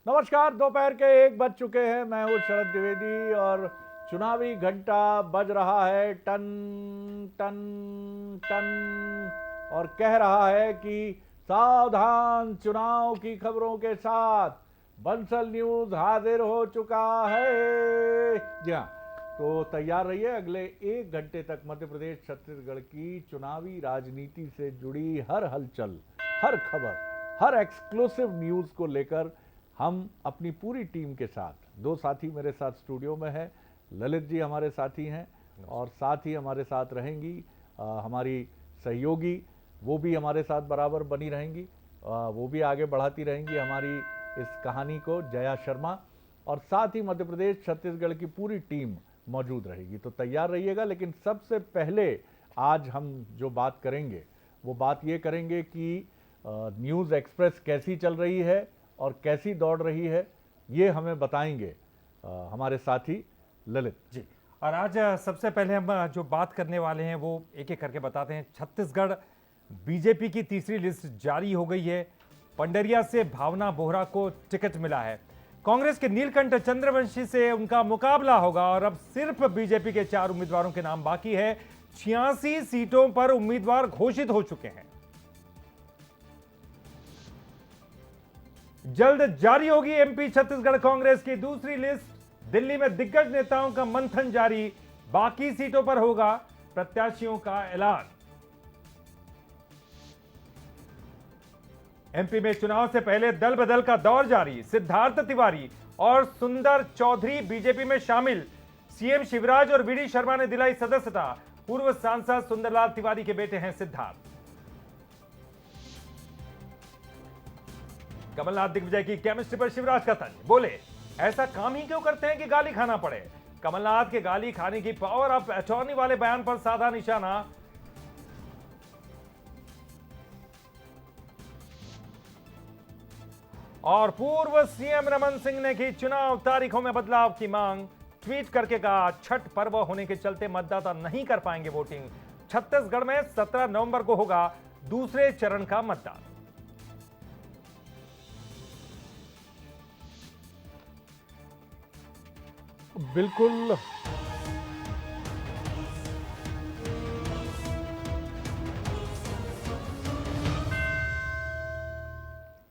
नमस्कार, दोपहर के 1 बज चुके हैं। मैं हूँ शरद द्विवेदी और चुनावी घंटा बज रहा है टन टन टन और कह रहा है कि सावधान, चुनाव की खबरों के साथ बंसल न्यूज हाजिर हो चुका है। जी हाँ, तो तैयार रहिए। अगले 1 घंटे तक मध्य प्रदेश छत्तीसगढ़ की चुनावी राजनीति से जुड़ी हर हलचल, हर खबर, हर एक्सक्लूसिव न्यूज को लेकर हम अपनी पूरी टीम के साथ, 2 साथी मेरे साथ स्टूडियो में है। ललित जी हमारे साथी हैं और साथ ही हमारे साथ रहेंगी हमारी सहयोगी, वो भी हमारे साथ बराबर बनी रहेंगी। वो भी आगे बढ़ाती रहेंगी हमारी इस कहानी को, जया शर्मा। और साथ ही मध्य प्रदेश छत्तीसगढ़ की पूरी टीम मौजूद रहेगी। तो तैयार रहिएगा। लेकिन सबसे पहले आज हम जो बात करेंगे वो बात ये करेंगे कि न्यूज़ एक्सप्रेस कैसी चल रही है और कैसी दौड़ रही है, ये हमें बताएंगे हमारे साथी ललित जी। और आज सबसे पहले हम जो बात करने वाले हैं वो एक एक करके बताते हैं। छत्तीसगढ़ बीजेपी की तीसरी लिस्ट जारी हो गई है। पंडरिया से भावना बोहरा को टिकट मिला है। कांग्रेस के नीलकंठ चंद्रवंशी से उनका मुकाबला होगा और अब सिर्फ बीजेपी के 4 उम्मीदवारों के नाम बाकी है। 86 सीटों पर उम्मीदवार घोषित हो चुके हैं। जल्द जारी होगी एमपी छत्तीसगढ़ कांग्रेस की दूसरी लिस्ट। दिल्ली में दिग्गज नेताओं का मंथन जारी। बाकी सीटों पर होगा प्रत्याशियों का ऐलान। एमपी में चुनाव से पहले दल बदल का दौर जारी। सिद्धार्थ तिवारी और सुंदर चौधरी बीजेपी में शामिल। सीएम शिवराज और वीडी शर्मा ने दिलाई सदस्यता। पूर्व सांसद सुंदरलाल तिवारी के बेटे हैं सिद्धार्थ। कमलनाथ दिग्विजय की केमिस्ट्री पर शिवराज का तंज। बोले, ऐसा काम ही क्यों करते हैं कि गाली खाना पड़े। कमलनाथ के गाली खाने की पावर ऑफ अटॉर्नी वाले बयान पर साधा निशाना। और पूर्व सीएम रमन सिंह ने की चुनाव तारीखों में बदलाव की मांग। ट्वीट करके कहा, छठ पर्व होने के चलते मतदाता नहीं कर पाएंगे वोटिंग। छत्तीसगढ़ में 17 नवंबर को होगा दूसरे चरण का मतदान। बिल्कुल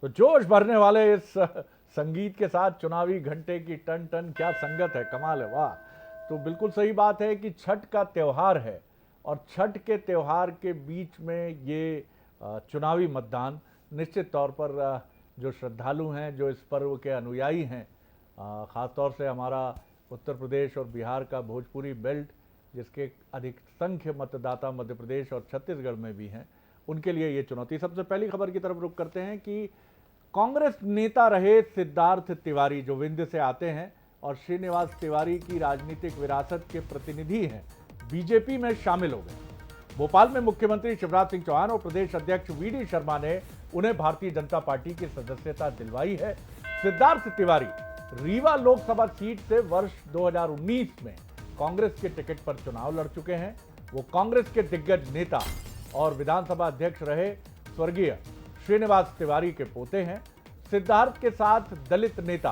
तो जोश भरने वाले इस संगीत के साथ चुनावी घंटे की टन टन क्या संगत है, कमाल है, वाह। तो बिल्कुल सही बात है कि छठ का त्यौहार है और छठ के त्यौहार के बीच में ये चुनावी मतदान निश्चित तौर पर जो श्रद्धालु हैं, जो इस पर्व के अनुयायी हैं, ख़ासतौर से हमारा उत्तर प्रदेश और बिहार का भोजपुरी बेल्ट, जिसके अधिक संख्य मतदाता मध्य प्रदेश और छत्तीसगढ़ में भी हैं, उनके लिए ये चुनौती। सबसे पहली खबर की तरफ रुख करते हैं कि कांग्रेस नेता रहे सिद्धार्थ तिवारी, जो विंध्य से आते हैं और श्रीनिवास तिवारी की राजनीतिक विरासत के प्रतिनिधि हैं, बीजेपी में शामिल हो गए। भोपाल में मुख्यमंत्री शिवराज सिंह चौहान और प्रदेश अध्यक्ष वीडी शर्मा ने उन्हें भारतीय जनता पार्टी की सदस्यता दिलवाई है। सिद्धार्थ तिवारी रीवा लोकसभा सीट से वर्ष 2019 में कांग्रेस के टिकट पर चुनाव लड़ चुके हैं। वो कांग्रेस के दिग्गज नेता और विधानसभा अध्यक्ष रहे स्वर्गीय श्रीनिवास तिवारी के पोते हैं। सिद्धार्थ के साथ दलित नेता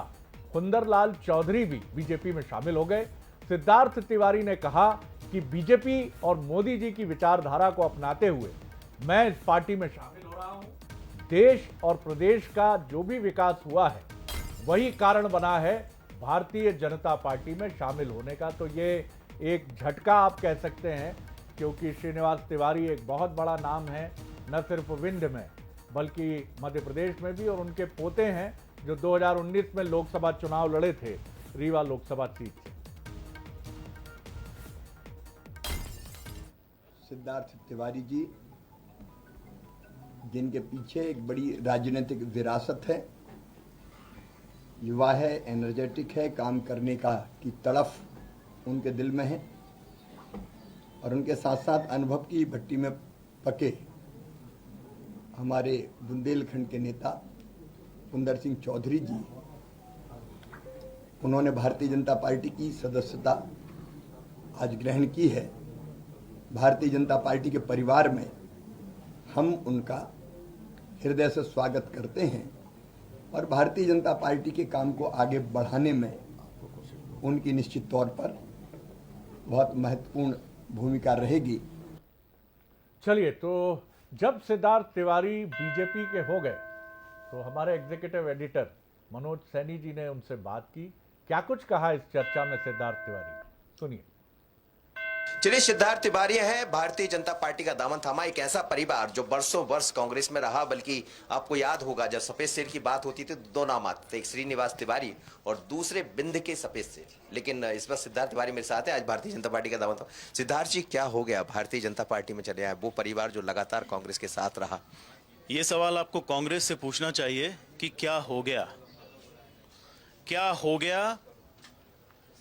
सुंदरलाल चौधरी भी बीजेपी में शामिल हो गए। सिद्धार्थ तिवारी ने कहा कि बीजेपी और मोदी जी की विचारधारा को अपनाते हुए मैं इस पार्टी में शामिल हो रहा हूं। देश और प्रदेश का जो भी विकास हुआ है वही कारण बना है भारतीय जनता पार्टी में शामिल होने का। तो ये एक झटका आप कह सकते हैं, क्योंकि श्रीनिवास तिवारी एक बहुत बड़ा नाम है, न सिर्फ विंध्य में बल्कि मध्य प्रदेश में भी, और उनके पोते हैं जो 2019 में लोकसभा चुनाव लड़े थे रीवा लोकसभा सीट से। सिद्धार्थ तिवारी जी, जिनके पीछे एक बड़ी राजनीतिक विरासत है, युवा है, एनर्जेटिक है, काम करने का की तड़फ उनके दिल में है, और उनके साथ साथ अनुभव की भट्टी में पके हमारे बुंदेलखंड के नेता सुंदर सिंह चौधरी जी, उन्होंने भारतीय जनता पार्टी की सदस्यता आज ग्रहण की है। भारतीय जनता पार्टी के परिवार में हम उनका हृदय से स्वागत करते हैं और भारतीय जनता पार्टी के काम को आगे बढ़ाने में उनकी निश्चित तौर पर बहुत महत्वपूर्ण भूमिका रहेगी। चलिए, तो जब सिद्धार्थ तिवारी बीजेपी के हो गए तो हमारे एग्जीक्यूटिव एडिटर मनोज सैनी जी ने उनसे बात की। क्या कुछ कहा इस चर्चा में सिद्धार्थ तिवारी, सुनिए। चलिए, सिद्धार्थ तिवारी हैं, भारतीय जनता पार्टी का दामन थामा, एक ऐसा परिवार जो बरसों वर्ष कांग्रेस में रहा। बल्कि आपको याद होगा जब सफेद शेर की बात होती थी तो दो नाम आते थे, एक श्रीनिवास तिवारी और दूसरे बिंद के सफेद शेर। लेकिन इस बार सिद्धार्थ तिवारी मेरे साथ है, आज भारतीय जनता पार्टी का दामन थामा। सिद्धार्थ जी, क्या हो गया, भारतीय जनता पार्टी में चले आए, वो परिवार जो लगातार कांग्रेस के साथ रहा? ये सवाल आपको कांग्रेस से पूछना चाहिए कि क्या हो गया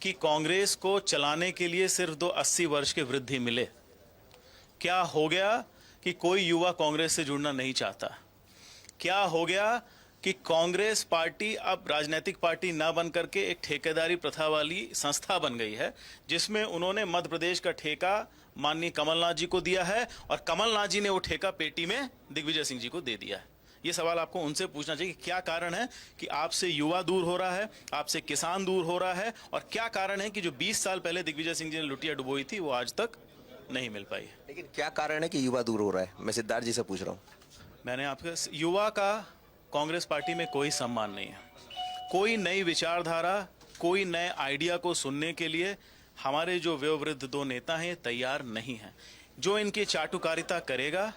कि कांग्रेस को चलाने के लिए सिर्फ 80 वर्ष के वृद्ध ही मिले? क्या हो गया कि कोई युवा कांग्रेस से जुड़ना नहीं चाहता? क्या हो गया कि कांग्रेस पार्टी अब राजनीतिक पार्टी ना बन करके एक ठेकेदारी प्रथा वाली संस्था बन गई है, जिसमें उन्होंने मध्य प्रदेश का ठेका माननीय कमलनाथ जी को दिया है और कमलनाथ जी ने वो ठेका पेटी में दिग्विजय सिंह जी को दे दिया है। ये सवाल आपको उनसे पूछना चाहिए कि क्या कारण है कि आपसे युवा दूर हो रहा है, आपसे किसान दूर हो रहा है, और क्या कारण है कि जो 20 साल पहले दिग्विजय सिंह जी ने लुटिया डुबोई थी वो आज तक नहीं मिल पाई। लेकिन क्या कारण है कि युवा दूर हो रहा है? मैं सिद्धार्थ जी से पूछ रहा हूँ। मैंने आपके युवा का कांग्रेस पार्टी में कोई सम्मान नहीं है। कोई नई विचारधारा, कोई नए आइडिया को सुनने के लिए हमारे जो वयोवृद्ध दो नेता हैं तैयार नहीं हैं। जो इनकी चाटुकारिता करेगा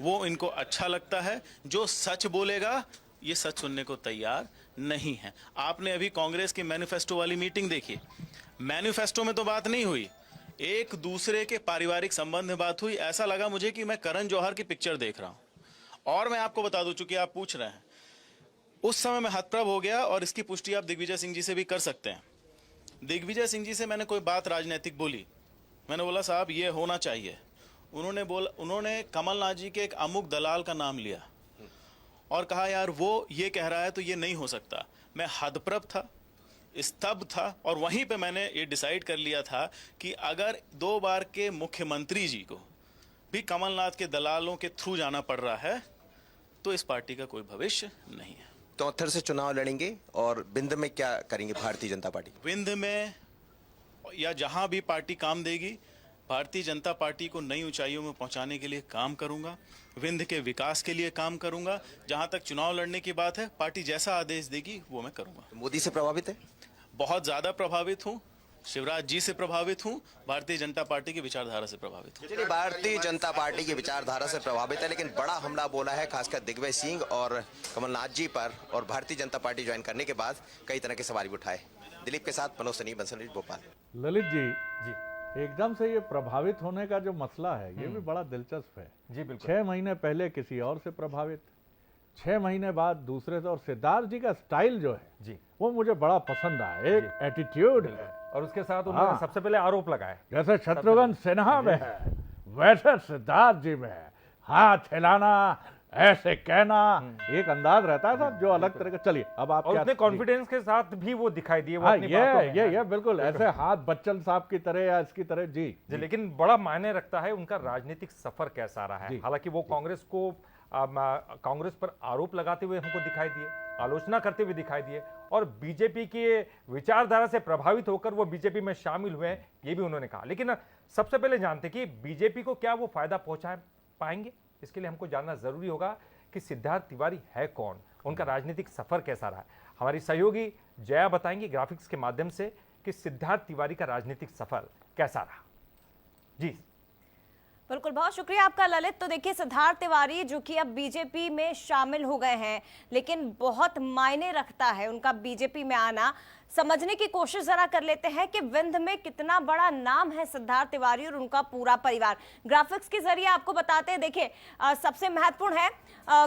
वो इनको अच्छा लगता है, जो सच बोलेगा ये सच सुनने को तैयार नहीं है। आपने अभी कांग्रेस की मैनिफेस्टो वाली मीटिंग देखी, मैनिफेस्टो में तो बात नहीं हुई, एक दूसरे के पारिवारिक संबंध में बात हुई। ऐसा लगा मुझे कि मैं करण जौहर की पिक्चर देख रहा हूं। और मैं आपको बता दूं, चूंकि आप पूछ रहे हैं, उस समय मैं हतप्रभ हो गया और इसकी पुष्टि आप दिग्विजय सिंह जी से भी कर सकते हैं। दिग्विजय सिंह जी से मैंने कोई बात राजनीतिक बोली, मैंने बोला साहब ये होना चाहिए। उन्होंने कमलनाथ जी के एक अमुक दलाल का नाम लिया और कहा यार वो ये कह रहा है तो ये नहीं हो सकता। मैं हतप्रभ था, स्तब्ध था, और वहीं पे मैंने ये डिसाइड कर लिया था कि अगर 2 बार के मुख्यमंत्री जी को भी कमलनाथ के दलालों के थ्रू जाना पड़ रहा है तो इस पार्टी का कोई भविष्य नहीं है। चौथर से चुनाव लड़ेंगे और बिंद में क्या करेंगे भारतीय जनता पार्टी? विंध में या जहां भी पार्टी काम देगी, भारतीय जनता पार्टी को नई ऊंचाइयों में पहुंचाने के लिए काम करूंगा, विंध्य के विकास के लिए काम करूंगा। जहां तक चुनाव लड़ने की बात है, पार्टी जैसा आदेश देगी वो मैं करूंगा। मोदी से प्रभावित है? बहुत ज्यादा प्रभावित हूं, शिवराज जी से प्रभावित हूं, भारतीय जनता पार्टी की विचारधारा से प्रभावित हूं। चलिए, भारतीय जनता पार्टी की विचारधारा से प्रभावित है, लेकिन बड़ा हमला बोला है खासकर दिग्विजय सिंह और कमलनाथ जी पर, और भारतीय जनता पार्टी ज्वाइन करने के बाद कई तरह के सवाल भी उठाए। दिलीप के साथ मनोज सनी, बंसल न्यूज़, भोपाल। ललित जी, एकदम से ये प्रभावित होने का जो मसला है ये भी बड़ा दिलचस्प है। जी बिल्कुल। 6 महीने पहले किसी और से प्रभावित, 6 महीने बाद दूसरे से। और सिद्धार्थ जी का स्टाइल जो है जी वो मुझे बड़ा पसंद आया, एक एटीट्यूड है। और उसके साथ उन्होंने सबसे पहले आरोप लगाए, जैसे शत्रुघ्न सिन्हा में है वैसे सिद्धार्थ जी में है, हाथ हिलाना, ऐसे कहना, एक अंदाज रहता है साहब जो अलग तरह का। चलिए अब आप और उतने कॉन्फिडेंस के साथ भी वो दिखाई दिए। वो अपनी बातों में, ये बिल्कुल ऐसे हाथ बच्चन साहब की तरह या इसकी तरह। जी, लेकिन बड़ा मायने रखता है उनका राजनीतिक सफर कैसा रहा है। हालांकि वो कांग्रेस पर आरोप लगाते हुए हमको दिखाई दिए, आलोचना करते हुए दिखाई दिए, और बीजेपी के विचारधारा से प्रभावित होकर वो बीजेपी में शामिल हुए हैं, ये भी उन्होंने कहा। लेकिन सबसे पहले जानते कि बीजेपी को क्या वो फायदा पहुंचा पाएंगे, इसके लिए हमको जानना जरूरी होगा कि सिद्धार्थ तिवारी है कौन, उनका राजनीतिक सफर कैसा रहा है। हमारी सहयोगी जया बताएंगी ग्राफिक्स के माध्यम से कि सिद्धार्थ तिवारी का राजनीतिक सफर कैसा रहा। जी बिल्कुल, बहुत शुक्रिया आपका ललित। तो देखिए, सिद्धार्थ तिवारी जो कि अब बीजेपी में शामिल हो गए हैं, लेकिन बहुत मायने रखता है उनका बीजेपी में आना। समझने की कोशिश जरा कर लेते हैं कि विंध्य में कितना बड़ा नाम है सिद्धार्थ तिवारी और उनका पूरा परिवार। ग्राफिक्स के जरिए आपको बताते हैं। देखिए, सबसे महत्वपूर्ण है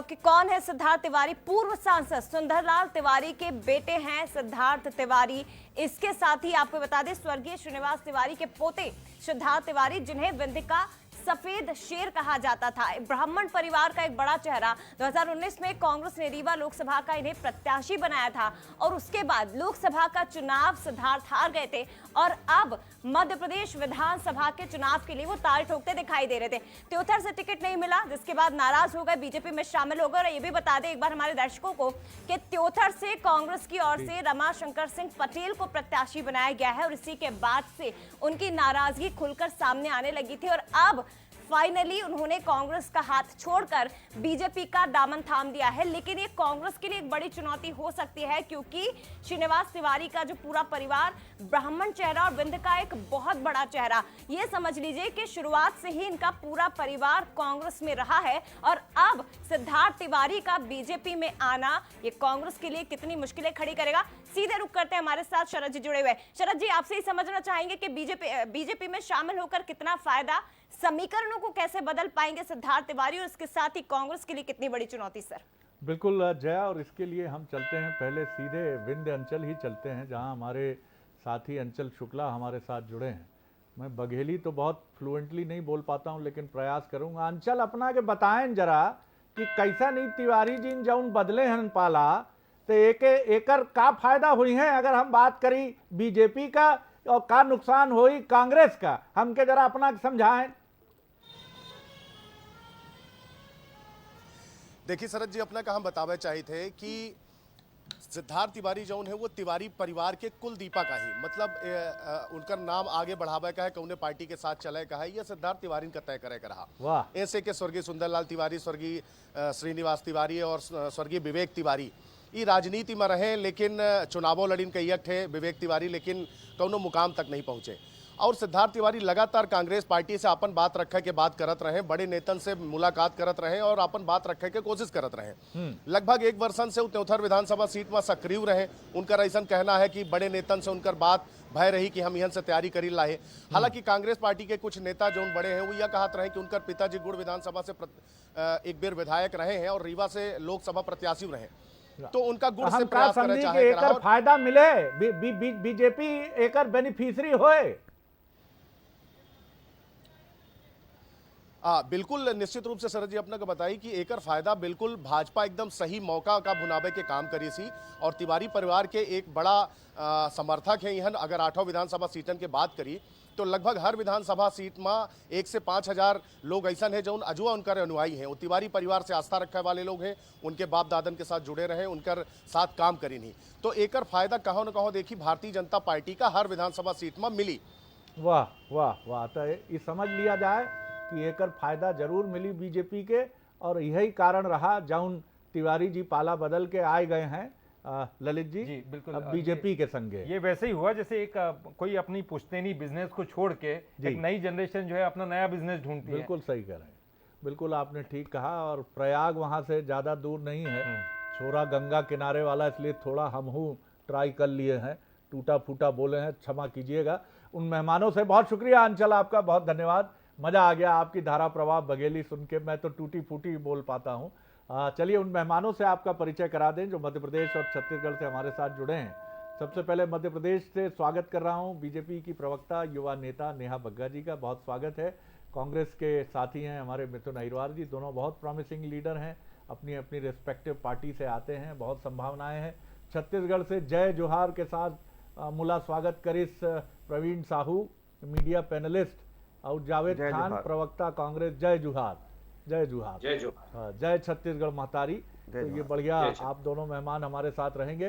कि कौन है सिद्धार्थ तिवारी। पूर्व सांसद सुंदरलाल तिवारी के बेटे हैं सिद्धार्थ तिवारी। इसके साथ ही आपको बता दें, स्वर्गीय श्रीनिवास तिवारी के पोते सिद्धार्थ तिवारी, जिन्हें विंध्य का सफेद शेर कहा जाता था, ब्राह्मण परिवार का एक बड़ा चेहरा। 2019 में कांग्रेस ने रीवा लोकसभा का इन्हें प्रत्याशी बनाया था और उसके बाद लोकसभा का चुनाव सिद्धार्थ हार गए थे और अब मध्य प्रदेश विधानसभा के चुनाव के लिए वो ताल ठोकते दिखाई दे रहे थे। त्योथर से टिकट नहीं मिला, जिसके बाद नाराज हो गए, बीजेपी में शामिल हो गए। और ये भी बता दें एक बार हमारे दर्शकों को कि त्योथर से कांग्रेस की ओर से रमाशंकर सिंह पटेल को प्रत्याशी बनाया गया है और इसी के बाद से उनकी नाराजगी खुलकर सामने आने लगी थी। और अब फाइनली उन्होंने कांग्रेस का हाथ छोड़कर बीजेपी का दामन थाम दिया है। लेकिन ये कांग्रेस के लिए एक बड़ी चुनौती हो सकती है, क्योंकि श्रीनिवास तिवारी का जो पूरा परिवार ब्राह्मण चेहरा और विंध्य का एक बहुत बड़ा चेहरा, ये समझ लीजिए कि शुरुआत से ही इनका पूरा परिवार कांग्रेस में रहा है। और अब सिद्धार्थ तिवारी का बीजेपी में आना ये कांग्रेस के लिए कितनी मुश्किलें खड़ी करेगा। सीधे रुक करते हैं, हमारे साथ शरद जी जुड़े हुए। शरद जी, आपसे ही समझना चाहेंगे कि बीजेपी में शामिल होकर कितना फायदा, समीकरणों को कैसे बदल पाएंगे सिद्धार्थ तिवारी, और इसके साथ ही कांग्रेस के लिए कितनी बड़ी चुनौती। सर बिल्कुल जया, और इसके लिए हम चलते हैं पहले सीधे विंध्य अंचल ही चलते हैं, जहां हमारे साथी अंचल शुक्ला हमारे साथ जुड़े हैं। मैं बघेली तो बहुत फ्लुएंटली नहीं बोल पाता हूं, लेकिन प्रयास करूंगा। अंचल, अपना के बताएं जरा कि कैसा नहीं तिवारी जी जौन बदले हैं पाला, तो एकर का फायदा हुई है अगर हम बात करी बीजेपी का, और का नुकसान हुई कांग्रेस का, हमके जरा अपना समझाएं। देखिए शरद जी, अपना का हम बतावे चाहे थे कि सिद्धार्थ तिवारी जौन है वो तिवारी परिवार के कुल दीपा का ही, मतलब उनका नाम आगे बढ़ावे का है, कौने पार्टी के साथ चले का है, ये सिद्धार्थ तिवारी का तय करे का रहा। वाह। ऐसे के स्वर्गीय सुंदरलाल तिवारी, स्वर्गीय श्रीनिवास तिवारी और स्वर्गीय विवेक तिवारी ये राजनीति में रहे, लेकिन चुनावों लड़ीन कई थे विवेक तिवारी, लेकिन कौनो मुकाम तक नहीं पहुंचे। और सिद्धार्थ तिवारी लगातार कांग्रेस पार्टी से अपन बात रखे के बात करत रहे, बड़े नेतन से मुलाकात करत रहे और अपन बात रखे के कोशिश करत रहे। लगभग एक वर्षन से त्योथर विधानसभा सीट में सक्रिय रहे। उनका ऐसा कहना है कि बड़े नेतन से उनकर बात भय रही कि हम यहाँ से तैयारी करी लाए। हालांकि कांग्रेस पार्टी के कुछ नेता जो बड़े हैं वो यह कहते रहे कि उनकर पिताजी गुड़ विधानसभा से एक बेर विधायक रहे हैं और रीवा से लोकसभा प्रत्याशी रहे, तो उनका गुड़ से प्रयास करे चाहे फायदा मिले, बीजेपी एकर बेनिफिशियरी होए। बिल्कुल निश्चित रूप से शरद जी अपना को बताई कि एकर फायदा बिल्कुल भाजपा एकदम सही मौका का भुनावे के काम करी सी, और तिवारी परिवार के एक बड़ा समर्थक है यहाँ। अगर 8 विधानसभा सीटन के बात करी तो लगभग हर विधानसभा सीट में 1 से 5,000 लोग ऐसा है जो अजुआ उनकर अनुयायी हैं, वो तिवारी परिवार से आस्था रखने वाले लोग हैं, उनके बाप दादन के साथ जुड़े रहे, उनकर साथ काम करी नहीं, तो एकर फायदा कहो न कहो देखी भारतीय जनता पार्टी का हर विधानसभा सीट में मिली। वाह वाह वाह, तो ये समझ लिया जाए कि एकर फायदा जरूर मिली बीजेपी के, और यही कारण रहा जौन तिवारी जी पाला बदल के आए गए हैं ललित जी। जी बिल्कुल, अब बीजेपी के संगे ये वैसे ही हुआ जैसे एक कोई अपनी पुश्तैनी बिजनेस को छोड़ के एक नई जनरेशन जो है अपना नया बिजनेस ढूंढती है। बिल्कुल सही कह रहे हैं, बिल्कुल आपने ठीक कहा। और प्रयाग वहां से ज्यादा दूर नहीं है, छोरा गंगा किनारे वाला, इसलिए थोड़ा हम ट्राई कर लिए हैं, टूटा फूटा बोले हैं, क्षमा कीजिएगा। उन मेहमानों से बहुत शुक्रिया अंचल, आपका बहुत धन्यवाद, मजा आ गया आपकी धारा प्रवाह बघेली सुन के, मैं तो टूटी फूटी बोल पाता हूँ। चलिए उन मेहमानों से आपका परिचय करा दें जो मध्य प्रदेश और छत्तीसगढ़ से हमारे साथ जुड़े हैं। सबसे पहले मध्य प्रदेश से स्वागत कर रहा हूं बीजेपी की प्रवक्ता युवा नेता नेहा बग्गा जी का, बहुत स्वागत है। कांग्रेस के साथी हैं हमारे मिथुन अहिरवार जी, दोनों बहुत प्रॉमिसिंग लीडर हैं, अपनी अपनी रिस्पेक्टिव पार्टी से आते हैं, बहुत संभावनाएं हैं। छत्तीसगढ़ से जय जोहार के साथ मुला स्वागत करिस प्रवीण साहू, मीडिया पैनलिस्ट, और जावेद खान, प्रवक्ता कांग्रेस। जय जोहार, जय जोहार, जय जोहार, जय छत्तीसगढ़ महतारी। तो ये बढ़िया आप दोनों मेहमान हमारे साथ रहेंगे।